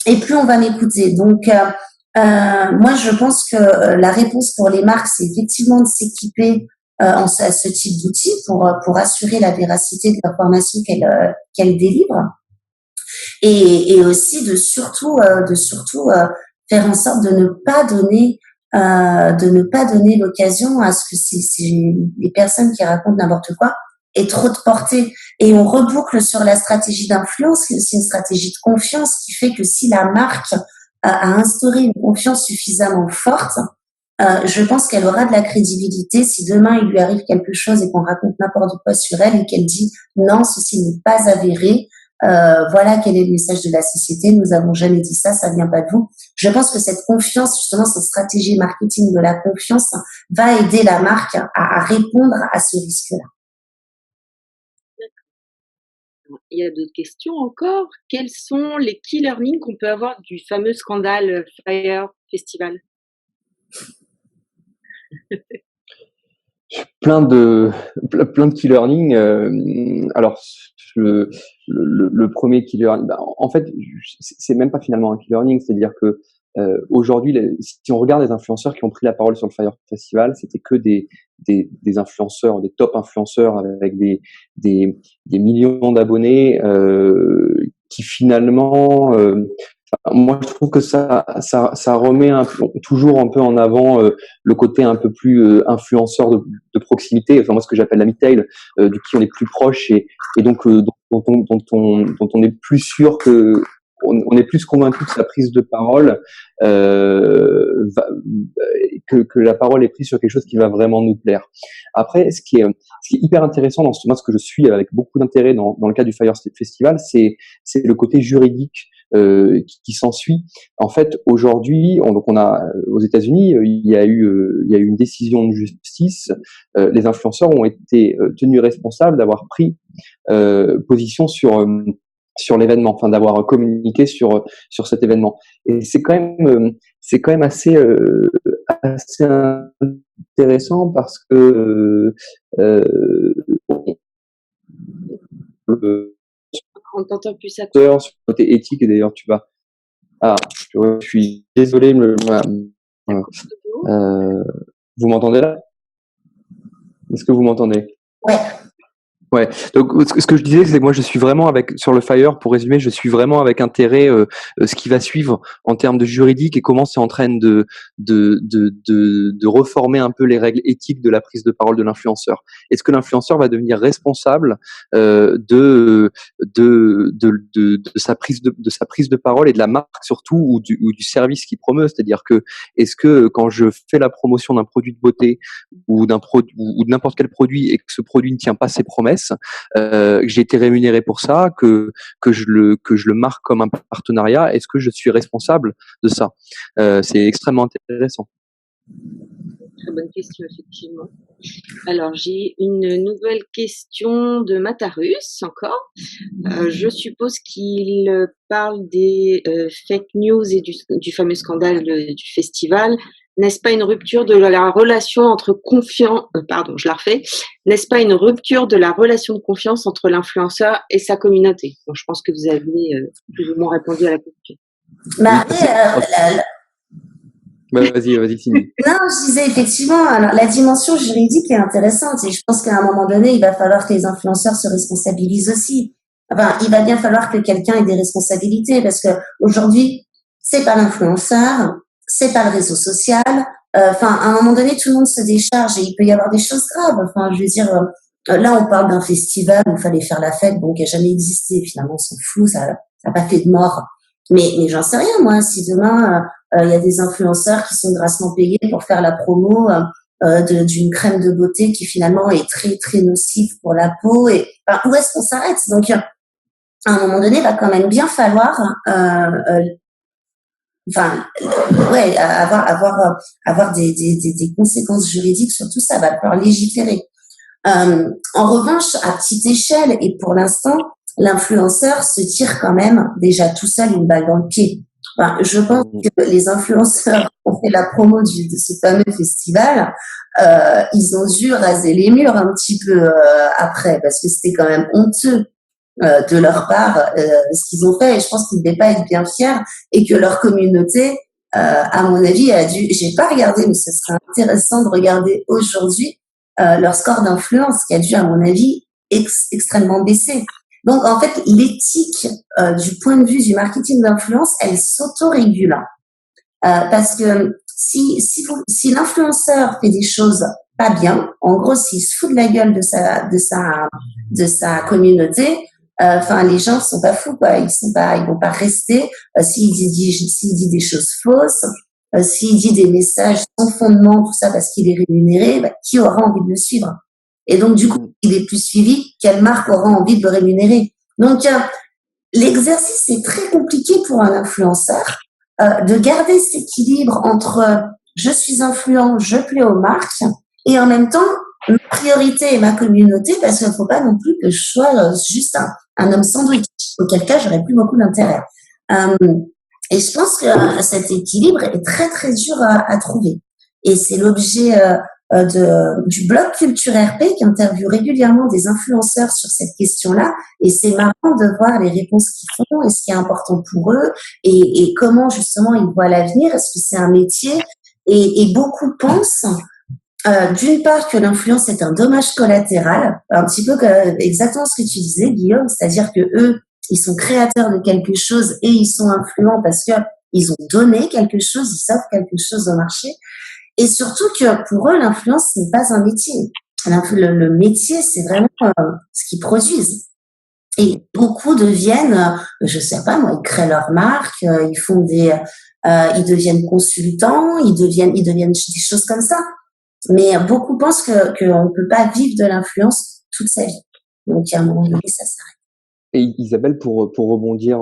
et plus on va m'écouter. Donc, moi, je pense que la réponse pour les marques, c'est effectivement de s'équiper à ce type d'outils pour assurer la véracité de l'information qu'elle délivre. Et aussi de surtout faire en sorte de ne pas donner l'occasion à ce que les personnes qui racontent n'importe quoi aient trop de portée. Et on reboucle sur la stratégie d'influence, qui est aussi une stratégie de confiance, qui fait que si la marque a instauré une confiance suffisamment forte, je pense qu'elle aura de la crédibilité si demain il lui arrive quelque chose et qu'on raconte n'importe quoi sur elle et qu'elle dit non, ceci n'est pas avéré. Voilà quel est le message de la société. Nous avons jamais dit ça, ça vient pas de vous. Je pense que cette confiance, justement, cette stratégie marketing de la confiance va aider la marque à répondre à ce risque-là. Il y a d'autres questions encore. Quels sont les key learnings qu'on peut avoir du fameux scandale Fyre Festival? Plein de key learning. Alors le premier key learning, en fait, c'est même pas finalement un key learning, c'est-à-dire que aujourd'hui, si on regarde les influenceurs qui ont pris la parole sur le Fyre Festival, c'était que des influenceurs, des top influenceurs avec des millions d'abonnés qui finalement moi, je trouve que ça remet toujours un peu en avant le côté un peu plus influenceur de proximité. Enfin, moi, ce que j'appelle la mid-tail, du qui on est plus proche et donc dont on est plus sûr que on est plus convaincu que sa prise de parole que la parole est prise sur quelque chose qui va vraiment nous plaire. Après, ce qui est hyper intéressant dans ce que je suis avec beaucoup d'intérêt dans le cas du Fyre Festival, c'est le côté juridique qui s'ensuit. En fait, aujourd'hui, on a aux États-Unis, il y a eu une décision de justice. Les influenceurs ont été tenus responsables d'avoir pris position sur l'événement, enfin d'avoir communiqué sur cet événement. Et c'est quand même assez intéressant parce que on t'entend plus ça. Sur le côté éthique, et d'ailleurs tu vas. Ah, je suis désolé, Vous m'entendez là? Est-ce que vous m'entendez? Ouais. Ouais. Donc, ce que je disais, c'est que moi, je suis vraiment sur le Fire, pour résumer, je suis vraiment avec intérêt ce qui va suivre en termes de juridique et comment c'est en train de reformer un peu les règles éthiques de la prise de parole de l'influenceur. Est-ce que l'influenceur va devenir responsable de sa prise de parole et de la marque surtout ou du service qu'il promeut? C'est-à-dire que est-ce que quand je fais la promotion d'un produit de beauté ou d'un produit ou de n'importe quel produit et que ce produit ne tient pas ses promesses, que j'ai été rémunéré pour ça, que je le marque comme un partenariat, est-ce que je suis responsable de ça? C'est extrêmement intéressant. Très bonne question, effectivement. Alors, j'ai une nouvelle question de Matarus, encore. Je suppose qu'il parle des fake news et du fameux scandale du festival. N'est-ce pas une rupture de la relation entre N'est-ce pas une rupture de la relation de confiance entre l'influenceur et sa communauté? Donc, je pense que vous avez plus ou moins répondu à la question. Bah, Vas-y, Cindy. Non, je disais effectivement, alors la dimension juridique est intéressante et je pense qu'à un moment donné, il va falloir que les influenceurs se responsabilisent aussi. Enfin, il va bien falloir que quelqu'un ait des responsabilités parce que aujourd'hui, c'est pas l'influenceur, c'est pas le réseau social. Enfin, à un moment donné, tout le monde se décharge et il peut y avoir des choses graves. Enfin, je veux dire, là, on parle d'un festival où il fallait faire la fête, bon, qui a jamais existé. Finalement, on s'en fout, ça n'a pas fait de mort. Mais j'en sais rien, moi. Si demain il y a des influenceurs qui sont grassement payés pour faire la promo d'une crème de beauté qui finalement est très très nocive pour la peau. Et enfin, où est-ce qu'on s'arrête? Donc, à un moment donné, il va quand même bien falloir, avoir des conséquences juridiques sur tout ça. Va falloir légiférer. En revanche, à petite échelle et pour l'instant, l'influenceur se tire quand même déjà tout seul une balle dans le pied. Enfin, je pense que les influenceurs qui ont fait la promo de ce fameux festival, ils ont dû raser les murs un petit peu après, parce que c'était quand même honteux de leur part ce qu'ils ont fait, et je pense qu'ils ne devaient pas être bien fiers, et que leur communauté, à mon avis, j'ai pas regardé, mais ce serait intéressant de regarder aujourd'hui leur score d'influence, qui a dû, à mon avis, extrêmement baisser. Donc, en fait, l'éthique du point de vue du marketing d'influence, elle s'autorégule. Parce que si l'influenceur fait des choses pas bien, en gros, s'il se fout de la gueule de sa communauté, enfin, les gens sont pas fous, quoi. Ils vont pas rester. S'il dit des choses fausses, s'il dit des messages sans fondement, tout ça parce qu'il est rémunéré, qui aura envie de le suivre? Et donc, du coup, il est plus suivi. Quelle marque aura envie de le rémunérer? Donc, l'exercice est très compliqué pour un influenceur de garder cet équilibre entre je suis influent, je plais aux marques, et en même temps, ma priorité est ma communauté, parce qu'il ne faut pas non plus que je sois juste un homme sandwich, auquel cas, j'aurais plus beaucoup d'intérêt. Et je pense que cet équilibre est très, très dur à trouver. Et c'est l'objet du blog Culture RP qui interviewe régulièrement des influenceurs sur cette question-là, et c'est marrant de voir les réponses qu'ils font et ce qui est important pour eux et comment justement ils voient l'avenir. Est-ce que c'est un métier? Et beaucoup pensent d'une part que l'influence est un dommage collatéral, un petit peu exactement ce que tu disais, Guillaume, c'est-à-dire que eux, ils sont créateurs de quelque chose et ils sont influents parce que ils ont donné quelque chose, ils offrent quelque chose au marché. Et surtout que pour eux, l'influence n'est pas un métier. Le métier, c'est vraiment ce qu'ils produisent. Et beaucoup deviennent, je sais pas moi, ils créent leur marque, ils font ils deviennent consultants, ils deviennent des choses comme ça. Mais beaucoup pensent qu'on ne peut pas vivre de l'influence toute sa vie. Donc à un moment donné, ça s'arrête. Et Isabelle, pour rebondir,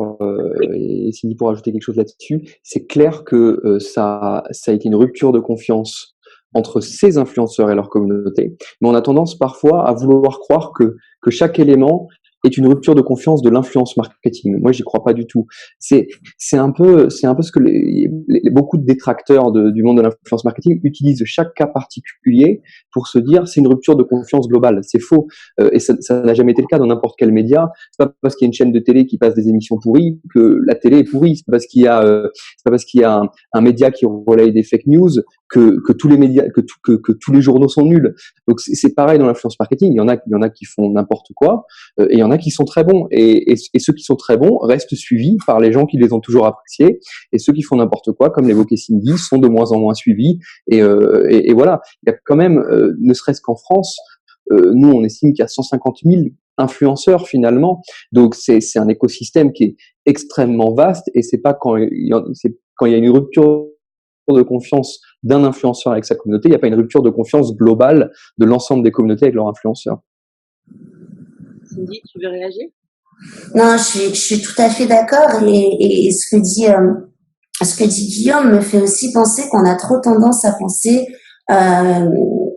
et Cindy pour ajouter quelque chose là-dessus, c'est clair que ça a été une rupture de confiance entre ces influenceurs et leur communauté, mais on a tendance parfois à vouloir croire que chaque élément est une rupture de confiance de l'influence marketing. Moi, j'y crois pas du tout. C'est un peu ce que beaucoup de détracteurs du monde de l'influence marketing utilisent chaque cas particulier pour se dire c'est une rupture de confiance globale. C'est faux. Et ça n'a jamais été le cas dans n'importe quel média. C'est pas parce qu'il y a une chaîne de télé qui passe des émissions pourries que la télé est pourrie. C'est pas parce qu'il y a un média qui relaye des fake news que tous les médias, que tous les journaux sont nuls. Donc c'est pareil dans l'influence marketing. Il y en a qui font n'importe quoi, et il y en a qui sont très bons. Et ceux qui sont très bons restent suivis par les gens qui les ont toujours appréciés. Et ceux qui font n'importe quoi, comme l'évoquait Cindy, sont de moins en moins suivis. Et voilà, il y a quand même, ne serait-ce qu'en France, nous on estime qu'il y a 150 000 influenceurs finalement. Donc c'est un écosystème qui est extrêmement vaste, et c'est pas quand il y a une rupture de confiance d'un influenceur avec sa communauté, il n'y a pas une rupture de confiance globale de l'ensemble des communautés avec leurs influenceurs. Cindy, tu veux réagir? Non, je suis tout à fait d'accord, et ce que dit Guillaume me fait aussi penser qu'on a trop tendance à penser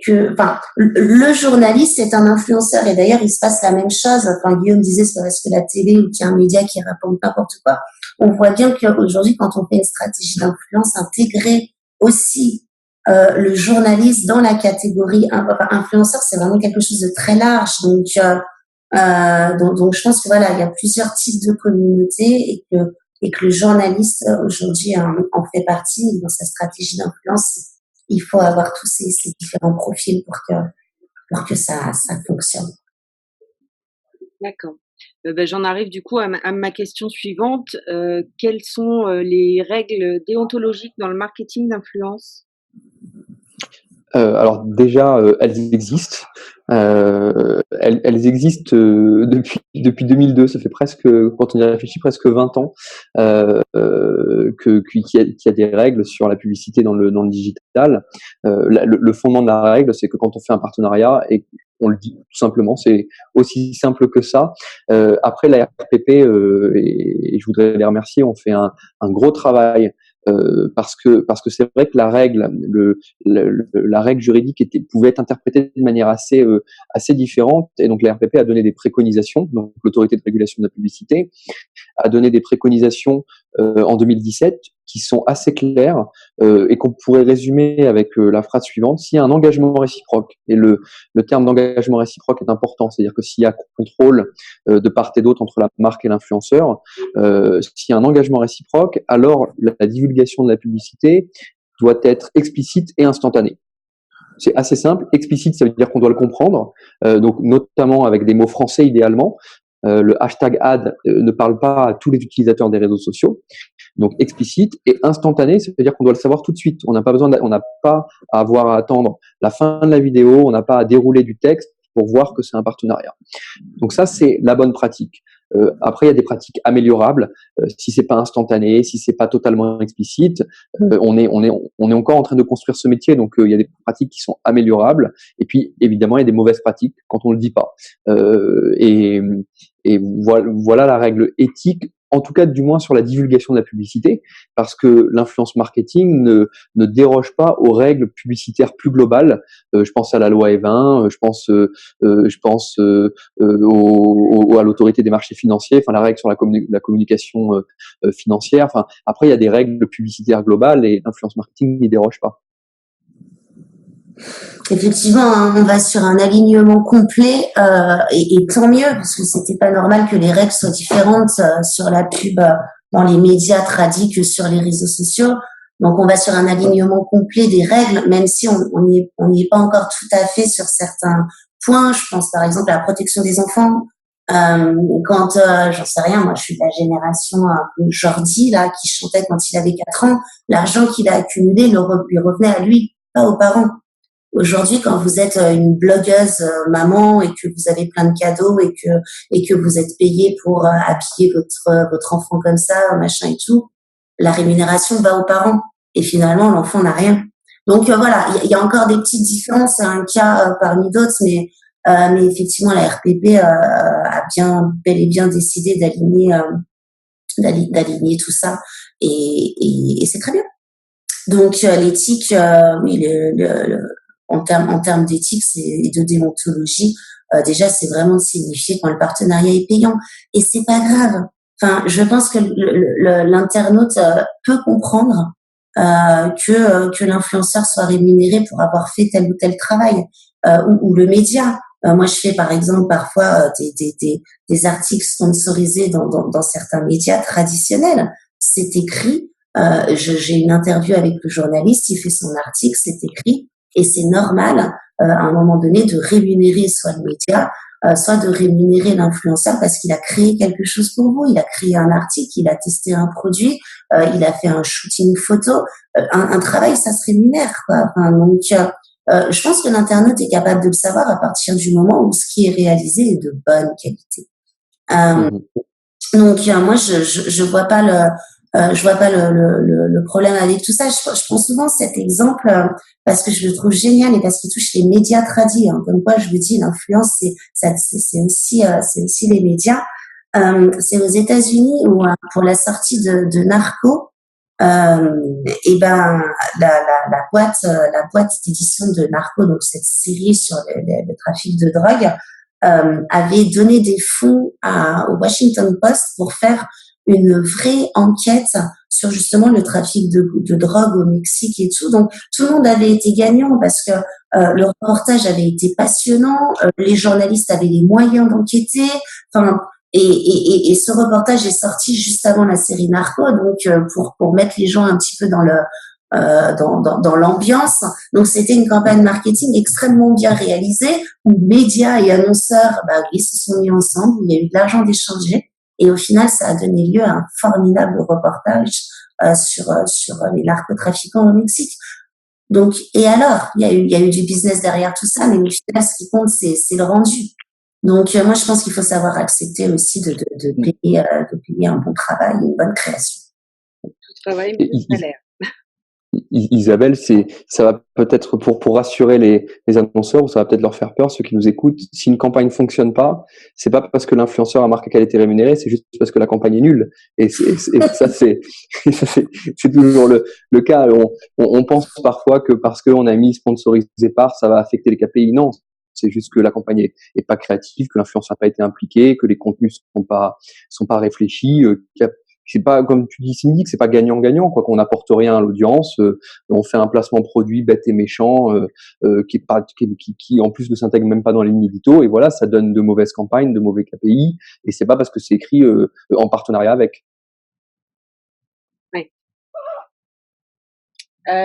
le journaliste est un influenceur, et d'ailleurs il se passe la même chose quand Guillaume disait c'est parce que la télé ou qu'il y a un média qui raconte n'importe quoi. On voit bien qu'aujourd'hui, quand on fait une stratégie d'influence, intégrer aussi le journaliste dans la catégorie influenceur, c'est vraiment quelque chose de très large. Donc je pense que voilà, il y a plusieurs types de communautés, et que le journaliste aujourd'hui en fait partie. Dans sa stratégie d'influence, il faut avoir tous ces différents profils pour que ça fonctionne. D'accord. J'en arrive du coup à ma question suivante. Quelles sont les règles déontologiques dans le marketing d'influence? Alors déjà, elles existent. Elles existent depuis 2002. Ça fait presque, quand on y réfléchit, presque 20 ans qu'il y a des règles sur la publicité dans le digital. Le fondement de la règle, c'est que quand on fait un partenariat, et on le dit tout simplement, c'est aussi simple que ça. Après, la RPP, et je voudrais les remercier, ont fait un gros travail. Parce que c'est vrai que la règle juridique pouvait être interprétée de manière assez différente, et donc la RPP a donné des préconisations. Donc l'autorité de régulation de la publicité a donné des préconisations en 2017 qui sont assez claires, et qu'on pourrait résumer avec la phrase suivante: s'il y a un engagement réciproque, et le terme d'engagement réciproque est important, c'est-à-dire que s'il y a contrôle de part et d'autre entre la marque et l'influenceur, s'il y a un engagement réciproque, alors la divulgation de la publicité doit être explicite et instantanée. C'est assez simple. Explicite, ça veut dire qu'on doit le comprendre, donc notamment avec des mots français idéalement. Le hashtag ad ne parle pas à tous les utilisateurs des réseaux sociaux. Donc explicite et instantané, c'est-à-dire qu'on doit le savoir tout de suite. On n'a pas à avoir à attendre la fin de la vidéo, on n'a pas à dérouler du texte pour voir que c'est un partenariat. Donc ça, c'est la bonne pratique. Après, il y a des pratiques améliorables. Si c'est pas instantané, si c'est pas totalement explicite, on est encore en train de construire ce métier. Donc il y a des pratiques qui sont améliorables. Et puis évidemment, il y a des mauvaises pratiques quand on le dit pas. Et voilà la règle éthique, en tout cas du moins sur la divulgation de la publicité, parce que l'influence marketing ne déroge pas aux règles publicitaires plus globales. Je pense à la loi Evin, je pense à l'autorité des marchés financiers, enfin la règle sur la communication financière. Enfin après il y a des règles publicitaires globales, et l'influence marketing n'y déroge pas. Effectivement, on va sur un alignement complet, et tant mieux, parce que c'était pas normal que les règles soient différentes sur la pub dans les médias tradis que sur les réseaux sociaux. Donc on va sur un alignement complet des règles, même si on n'y est pas encore tout à fait sur certains points. Je pense par exemple à la protection des enfants. Quand j'en sais rien, moi je suis de la génération Jordi là, qui chantait quand il avait 4 ans, l'argent qu'il a accumulé lui revenait à lui, pas aux parents. Aujourd'hui, quand vous êtes une blogueuse maman, et que vous avez plein de cadeaux, et que vous êtes payé pour habiller votre enfant comme ça, machin et tout, la rémunération va aux parents, et finalement l'enfant n'a rien. Donc voilà, il y a encore des petites différences, c'est un cas parmi d'autres, mais effectivement la RPP a bel et bien décidé d'aligner tout ça, et c'est très bien. Donc l'éthique, oui, en termes d'éthique et de déontologie, déjà c'est vraiment de signifier quand le partenariat est payant, et c'est pas grave. Enfin, je pense que l'internaute peut comprendre que l'influenceur soit rémunéré pour avoir fait tel ou tel travail, ou le média. Moi, je fais par exemple parfois des articles sponsorisés dans certains médias traditionnels. C'est écrit. J'ai une interview avec le journaliste, il fait son article, c'est écrit, et c'est normal à un moment donné de rémunérer soit le média, soit de rémunérer l'influenceur parce qu'il a créé quelque chose pour vous, il a créé un article, il a testé un produit, il a fait un shooting photo, un travail ça se rémunère quoi. Enfin, donc je pense que l'internaute est capable de le savoir à partir du moment où ce qui est réalisé est de bonne qualité. Donc moi je vois pas le problème avec tout ça. Je prends souvent cet exemple parce que je le trouve génial et parce qu'il touche les médias tradis. Hein. Comme quoi, je vous dis, l'influence, c'est aussi les médias. C'est aux États-Unis où pour la sortie de Narco, et ben la boîte d'édition de Narco, donc cette série sur le trafic de drogue, avait donné des fonds au Washington Post pour faire une vraie enquête sur justement le trafic de drogue au Mexique et tout. Donc tout le monde avait été gagnant parce que le reportage avait été passionnant, les journalistes avaient les moyens d'enquêter. Enfin, et ce reportage est sorti juste avant la série Narco, donc pour mettre les gens un petit peu dans l'ambiance. Donc c'était une campagne marketing extrêmement bien réalisée où médias et annonceurs ils se sont mis ensemble, il y a eu de l'argent d'échanger et au final ça a donné lieu à un formidable reportage sur les narcotrafiquants au Mexique. Donc et alors il y a eu du business derrière tout ça, mais au final ce qui compte c'est le rendu. Donc moi je pense qu'il faut savoir accepter aussi de payer un bon travail, une bonne création. Tout travail, mais le salaire. Isabelle, ça va peut-être pour rassurer les annonceurs ou ça va peut-être leur faire peur, ceux qui nous écoutent. Si une campagne fonctionne pas, c'est pas parce que l'influenceur a marqué qu'elle était rémunérée, c'est juste parce que la campagne est nulle. Et ça c'est toujours le cas. On pense parfois que parce qu'on a mis sponsorisé par, ça va affecter les KPI. Non, c'est juste que la campagne est pas créative, que l'influenceur n'a pas été impliqué, que les contenus sont pas réfléchis, c'est pas, comme tu dis Cindy, que c'est pas gagnant-gagnant, quoi, qu'on n'apporte rien à l'audience, on fait un placement produit bête et méchant, qui en plus ne s'intègre même pas dans les lignes édito, et voilà, ça donne de mauvaises campagnes, de mauvais KPI, et c'est pas parce que c'est écrit en partenariat avec. Oui.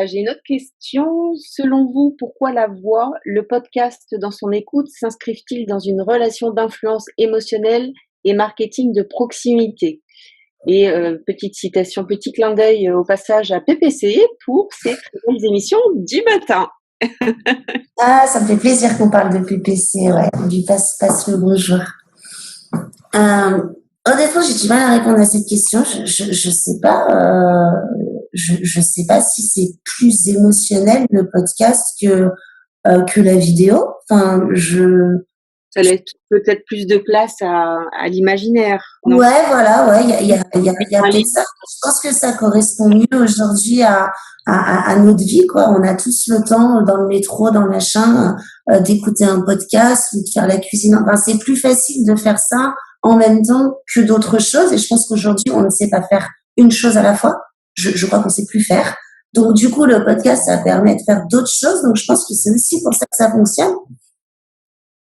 J'ai une autre question. Selon vous, pourquoi la voix, le podcast dans son écoute, s'inscrivent-ils dans une relation d'influence émotionnelle et marketing de proximité? Et petite citation, petit clin d'œil au passage à PPC pour ces très belles émissions du matin. Ah, ça me fait plaisir qu'on parle de PPC, ouais. On lui passe le bonjour. Honnêtement, j'ai du mal à répondre à cette question. Je sais pas. Je sais pas si c'est plus émotionnel le podcast que la vidéo. Enfin, ça laisse peut-être plus de place à l'imaginaire. Non? Ouais, voilà, ouais, il y a peut-être ça. Je pense que ça correspond mieux aujourd'hui à notre vie, quoi. On a tous le temps dans le métro, dans le machin, d'écouter un podcast ou de faire la cuisine. Enfin, c'est plus facile de faire ça en même temps que d'autres choses. Et je pense qu'aujourd'hui, on ne sait pas faire une chose à la fois. Je crois qu'on sait plus faire. Donc, du coup, le podcast, ça permet de faire d'autres choses. Donc, je pense que c'est aussi pour ça que ça fonctionne.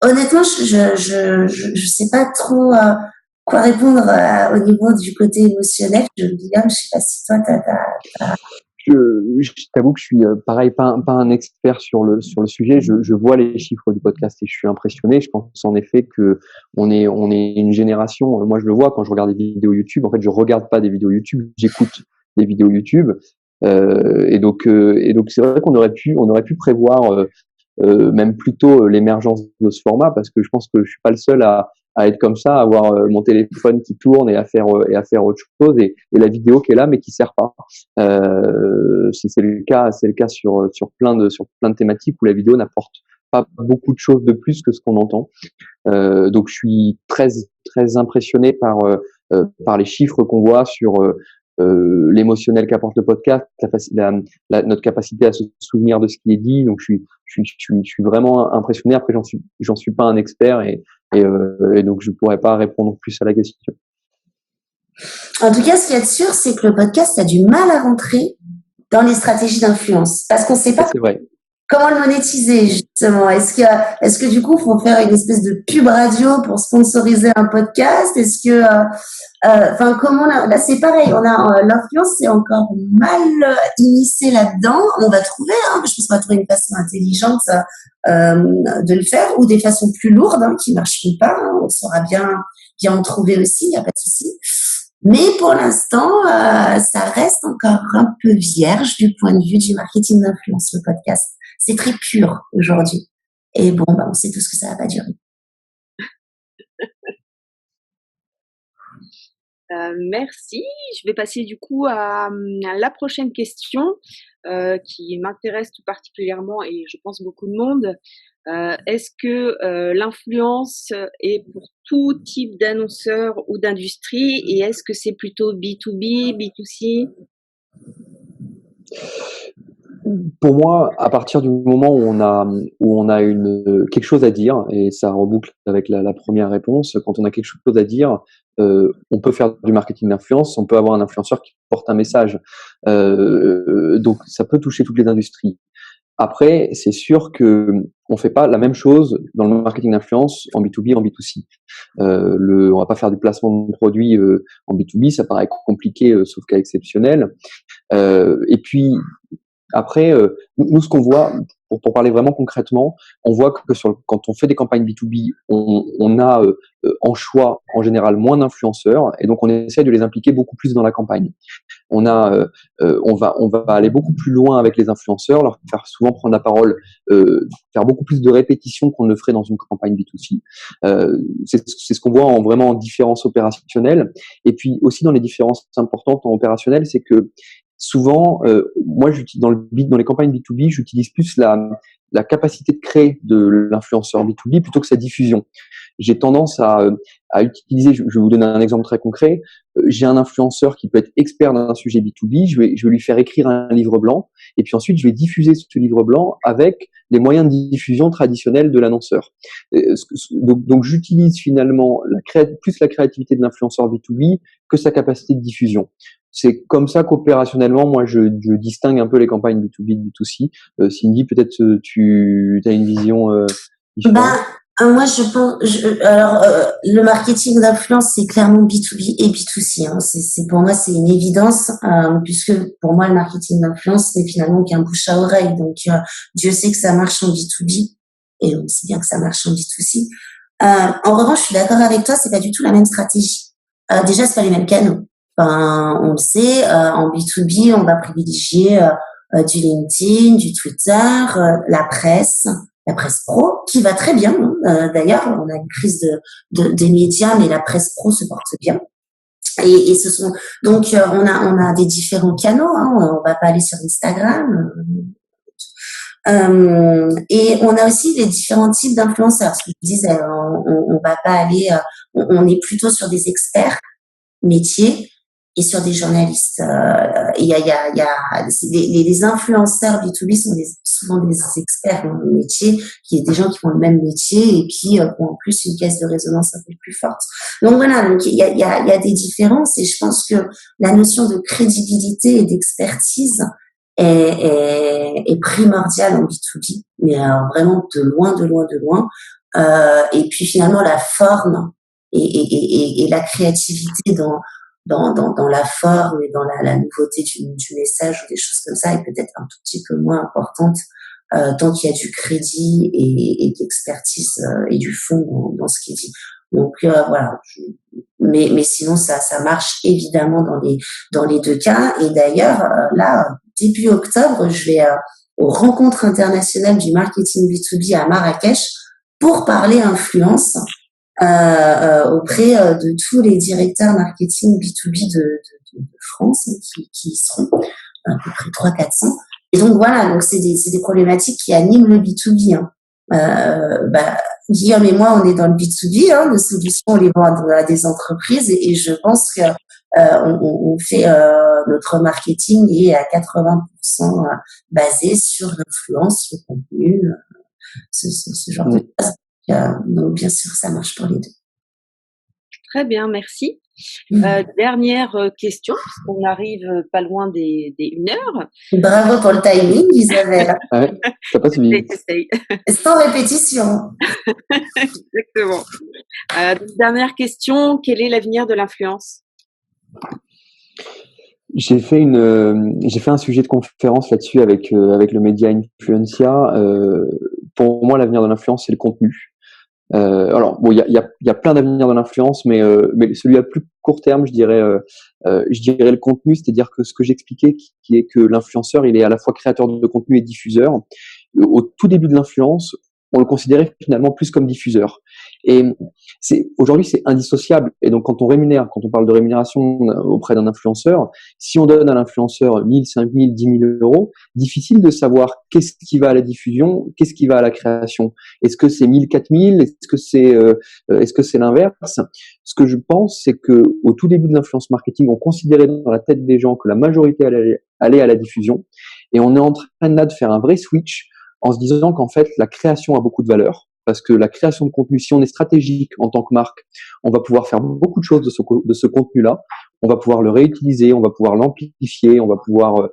Honnêtement, je sais pas trop quoi répondre au niveau du côté émotionnel. Guillaume, je sais pas si toi t'as... Je t'avoue que je suis pareil, pas un expert sur le sujet. Je vois les chiffres du podcast et je suis impressionné. Je pense en effet que on est une génération. Moi, je le vois quand je regarde des vidéos YouTube. En fait, je regarde pas des vidéos YouTube, j'écoute des vidéos YouTube. Et donc c'est vrai qu'on aurait pu prévoir même plutôt l'émergence de ce format, parce que je pense que je suis pas le seul à être comme ça, à avoir mon téléphone qui tourne et à faire autre chose, et la vidéo qui est là mais qui sert pas. C'est le cas sur plein de thématiques où la vidéo n'apporte pas beaucoup de choses de plus que ce qu'on entend. Donc je suis très impressionné par les chiffres qu'on voit sur l'émotionnel qu'apporte le podcast, notre capacité à se souvenir de ce qui est dit. Donc je suis vraiment impressionné. Après, j'en suis pas un expert et donc je pourrais pas répondre plus à la question. En tout cas, ce qu'il y a de sûr, c'est que le podcast a du mal à rentrer dans les stratégies d'influence parce qu'on sait pas. C'est vrai. comment le monétiser justement? Est-ce que du coup, faut faire une espèce de pub radio pour sponsoriser un podcast? Enfin, comment là, c'est pareil. On a l'influence, c'est encore mal immiscé là-dedans. On va trouver, hein, je pense qu'on va trouver une façon intelligente de le faire, ou des façons plus lourdes qui marcheront pas. Hein, on saura bien en trouver aussi, il n'y a pas de souci. Mais pour l'instant, ça reste encore un peu vierge du point de vue du marketing d'influence, le podcast. C'est très pur aujourd'hui. Et bon, on sait tous que ça va pas durer. Merci. Je vais passer du coup à la prochaine question qui m'intéresse tout particulièrement et je pense beaucoup de monde. Est-ce que l'influence est pour tout type d'annonceurs ou d'industrie et est-ce que c'est plutôt B2B, B2C? Pour moi, à partir du moment où on a quelque chose à dire, et ça reboucle avec la première réponse, quand on a quelque chose à dire, on peut faire du marketing d'influence, on peut avoir un influenceur qui porte un message. Donc ça peut toucher toutes les industries. Après, c'est sûr que on fait pas la même chose dans le marketing d'influence en B2B et en B2C. On va pas faire du placement de produits en B2B, ça paraît compliqué, sauf cas exceptionnel. Et puis après, nous, ce qu'on voit, pour parler vraiment concrètement, on voit que quand on fait des campagnes B2B, on a en choix, en général, moins d'influenceurs, et donc on essaie de les impliquer beaucoup plus dans la campagne. On va aller beaucoup plus loin avec les influenceurs, leur faire souvent prendre la parole, faire beaucoup plus de répétitions qu'on ne le ferait dans une campagne B2C. C'est ce qu'on voit vraiment en différence opérationnelle. Et puis aussi dans les différences importantes en opérationnel, c'est que souvent, moi, dans les campagnes B2B, j'utilise plus la capacité de créer de l'influenceur B2B plutôt que sa diffusion. J'ai tendance à utiliser, je vais vous donner un exemple très concret. J'ai un influenceur qui peut être expert d'un sujet B2B, je vais lui faire écrire un livre blanc, et puis ensuite je vais diffuser ce livre blanc avec les moyens de diffusion traditionnels de l'annonceur. Donc j'utilise finalement plus la créativité de l'influenceur B2B que sa capacité de diffusion. C'est comme ça qu'opérationnellement, moi, je distingue un peu les campagnes B2B de B2C. Cindy, peut-être tu as une vision différente. Moi, je pense. Le marketing d'influence, c'est clairement B2B et B2C. Hein. Pour moi, c'est une évidence, puisque pour moi, le marketing d'influence n'est finalement qu'un bouche à oreille. Donc, Dieu sait que ça marche en B2B et on sait bien que ça marche en B2C. En revanche, je suis d'accord avec toi, c'est pas du tout la même stratégie. Déjà, c'est pas les mêmes canaux. Enfin, on le sait, en B2B, on va privilégier du LinkedIn, du Twitter, la presse pro, qui va très bien. D'ailleurs, on a une crise des médias, mais la presse pro se porte bien. Et ce sont donc on a des différents canaux. Hein, on va pas aller sur Instagram. Et on a aussi les différents types d'influenceurs. Ce que je disais, on va pas aller. On est plutôt sur des experts métiers et sur des journalistes. Les influenceurs B2B sont souvent des experts dans le métier, qui est des gens qui font le même métier et qui ont en plus une caisse de résonance un peu plus forte. Donc voilà, donc il y a des différences et je pense que la notion de crédibilité et d'expertise est primordiale en B2B, mais vraiment de loin. Et puis finalement la forme et la créativité dans la forme et dans la nouveauté du message ou des choses comme ça est peut-être un tout petit peu moins importante tant qu'il y a du crédit et de l'expertise et du fond dans ce qui est dit. Donc voilà, mais sinon ça marche évidemment dans les deux cas. Et d'ailleurs là début octobre, je vais aux rencontres internationales du marketing B2B à Marrakech pour parler influence auprès de tous les directeurs marketing B2B de France qui y seront, à peu près 300-400. Et donc voilà, donc c'est des problématiques qui animent le B2B. Hein. Guillaume et moi, on est dans le B2B, hein, nos solutions, on les vend à des entreprises et je pense que on fait notre marketing est à 80% basé sur l'influence, le contenu, ce genre de choses. Donc bien sûr, ça marche pour les deux. Très bien, merci. Dernière question, puisqu'on arrive pas loin des 1 heure. Bravo pour le timing, Isabelle. Ouais, ça passe vite. J'essaye. Sans répétition. Exactement. Donc, dernière question, quel est l'avenir de l'influence? J'ai fait un sujet de conférence là-dessus avec le média Influencia. Pour moi, l'avenir de l'influence, c'est le contenu. Alors bon, il y a plein d'avenirs dans l'influence, mais celui à plus court terme, je dirais le contenu, c'est-à-dire que ce que j'expliquais, qui est que l'influenceur, il est à la fois créateur de contenu et diffuseur. Au tout début de l'influence, on le considérait finalement plus comme diffuseur. Et aujourd'hui, c'est indissociable. Et donc, quand on parle de rémunération auprès d'un influenceur, si on donne à l'influenceur 1000, 5000, 10 000 euros, difficile de savoir qu'est-ce qui va à la diffusion, qu'est-ce qui va à la création. Est-ce que c'est 1000, 4000? Est-ce que c'est l'inverse? Ce que je pense, c'est que au tout début de l'influence marketing, on considérait dans la tête des gens que la majorité allait à la diffusion. Et on est en train là de faire un vrai switch en se disant qu'en fait, la création a beaucoup de valeur. Parce que la création de contenu, si on est stratégique en tant que marque, on va pouvoir faire beaucoup de choses de ce contenu-là. On va pouvoir le réutiliser, on va pouvoir l'amplifier, on va pouvoir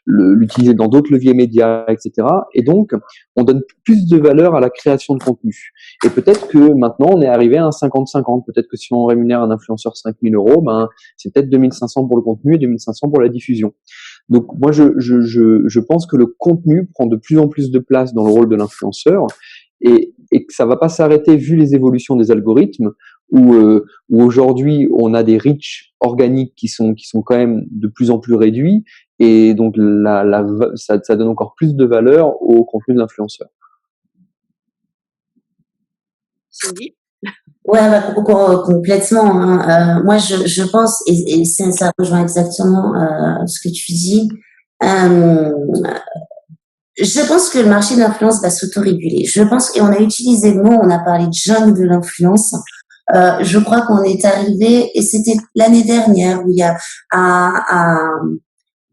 l'utiliser dans d'autres leviers médias, etc. Et donc, on donne plus de valeur à la création de contenu. Et peut-être que maintenant, on est arrivé à un 50-50. Peut-être que si on rémunère un influenceur 5 000 euros, ben, c'est peut-être 2500 pour le contenu et 2500 pour la diffusion. Donc, moi, je pense que le contenu prend de plus en plus de place dans le rôle de l'influenceur. Et que ça va pas s'arrêter vu les évolutions des algorithmes où aujourd'hui on a des reach organiques qui sont quand même de plus en plus réduits et donc ça donne encore plus de valeur au contenu de l'influenceur. Cindy? Ouais, bah, complètement. Hein. Moi, je pense, et ça rejoint exactement ce que tu dis. Je pense que le marché de l'influence va s'autoréguler. Je pense, et on a utilisé le mot, on a parlé de jungle de l'influence. Je crois qu'on est arrivé, et c'était l'année dernière où il y a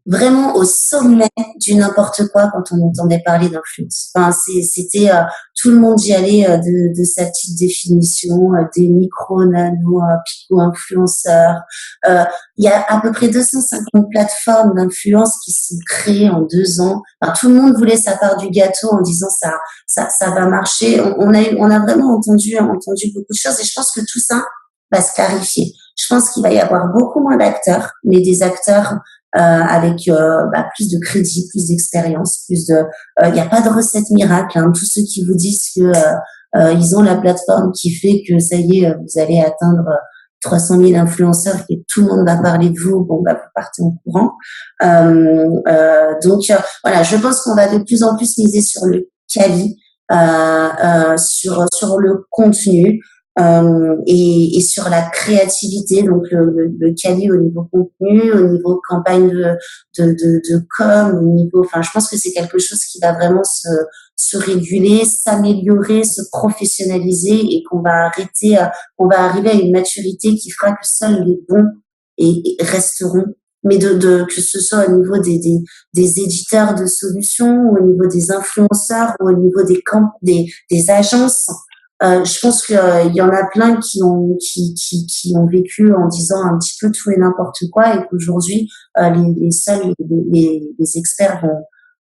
vraiment au sommet du n'importe quoi quand on entendait parler d'influence. Enfin, c'était tout le monde y allait de sa petite définition, des micro, nano, pico-influenceurs. Il y a à peu près 250 plateformes d'influence qui sont créées en 2 ans. Enfin, tout le monde voulait sa part du gâteau en disant ça va marcher. On a vraiment entendu beaucoup de choses et je pense que tout ça va se clarifier. Je pense qu'il va y avoir beaucoup moins d'acteurs, mais des acteurs avec plus de crédit, plus d'expérience, plus de. Il n'y a pas de recette miracle. Hein. Tous ceux qui vous disent que ils ont la plateforme qui fait que ça y est, vous allez atteindre 300 000 influenceurs et que tout le monde va parler de vous, bon bah vous partez en courant. Donc voilà, je pense qu'on va de plus en plus miser sur le quali, sur le contenu. Et sur la créativité, donc le quali au niveau contenu, au niveau campagne de com, au niveau, enfin, je pense que c'est quelque chose qui va vraiment se réguler, s'améliorer, se professionnaliser et qu'on va arriver à une maturité qui fera que seuls les bons et resteront. Mais que ce soit au niveau des éditeurs de solutions, ou au niveau des influenceurs, ou au niveau des agences. Je pense qu'il y en a plein qui ont vécu en disant un petit peu tout et n'importe quoi et qu'aujourd'hui les seuls les experts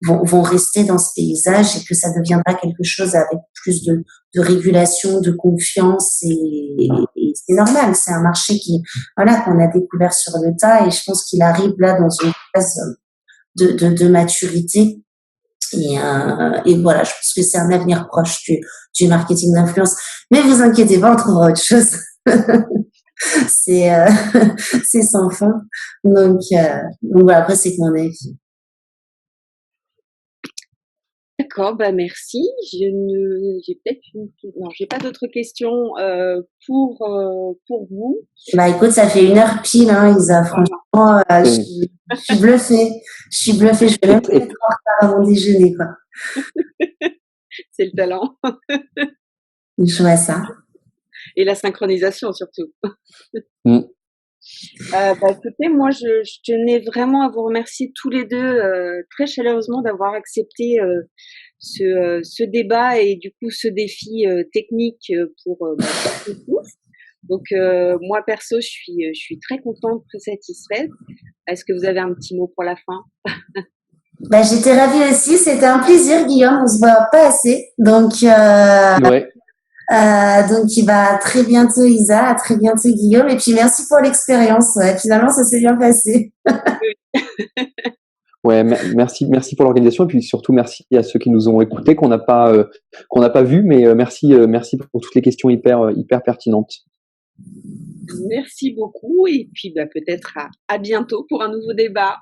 vont rester dans ce paysage et que ça deviendra quelque chose avec plus de régulation, de confiance et c'est normal. C'est un marché qu'on a découvert sur le tas et je pense qu'il arrive là dans une phase de maturité. Et voilà, je pense que c'est un avenir proche du marketing d'influence. Mais vous inquiétez pas, on trouvera autre chose. C'est sans fin. Donc voilà, après c'est mon avis. D'accord, bah merci. J'ai peut-être non, j'ai pas d'autres questions pour vous. Bah écoute, ça fait 1 heure pile, hein, Isa. Franchement, je suis bluffée. Je vais même pas être en retard à mon déjeuner, quoi. C'est le talent. Je vois ça. Et la synchronisation surtout. Écoutez, moi je tenais vraiment à vous remercier tous les deux très chaleureusement d'avoir accepté ce débat et du coup ce défi technique pour tous. Donc moi perso, je suis très contente, très satisfaite. Est-ce que vous avez un petit mot pour la fin? Bah, j'étais ravie aussi. C'était un plaisir, Guillaume. On se voit pas assez. Ouais. À très bientôt, Isa. À très bientôt, Guillaume. Et puis, merci pour l'expérience. Ouais, finalement, ça s'est bien passé. Ouais, merci pour l'organisation et puis surtout merci à ceux qui nous ont écoutés qu'on n'a pas vu, mais merci pour toutes les questions hyper pertinentes. Merci beaucoup et puis bah, peut-être à bientôt pour un nouveau débat.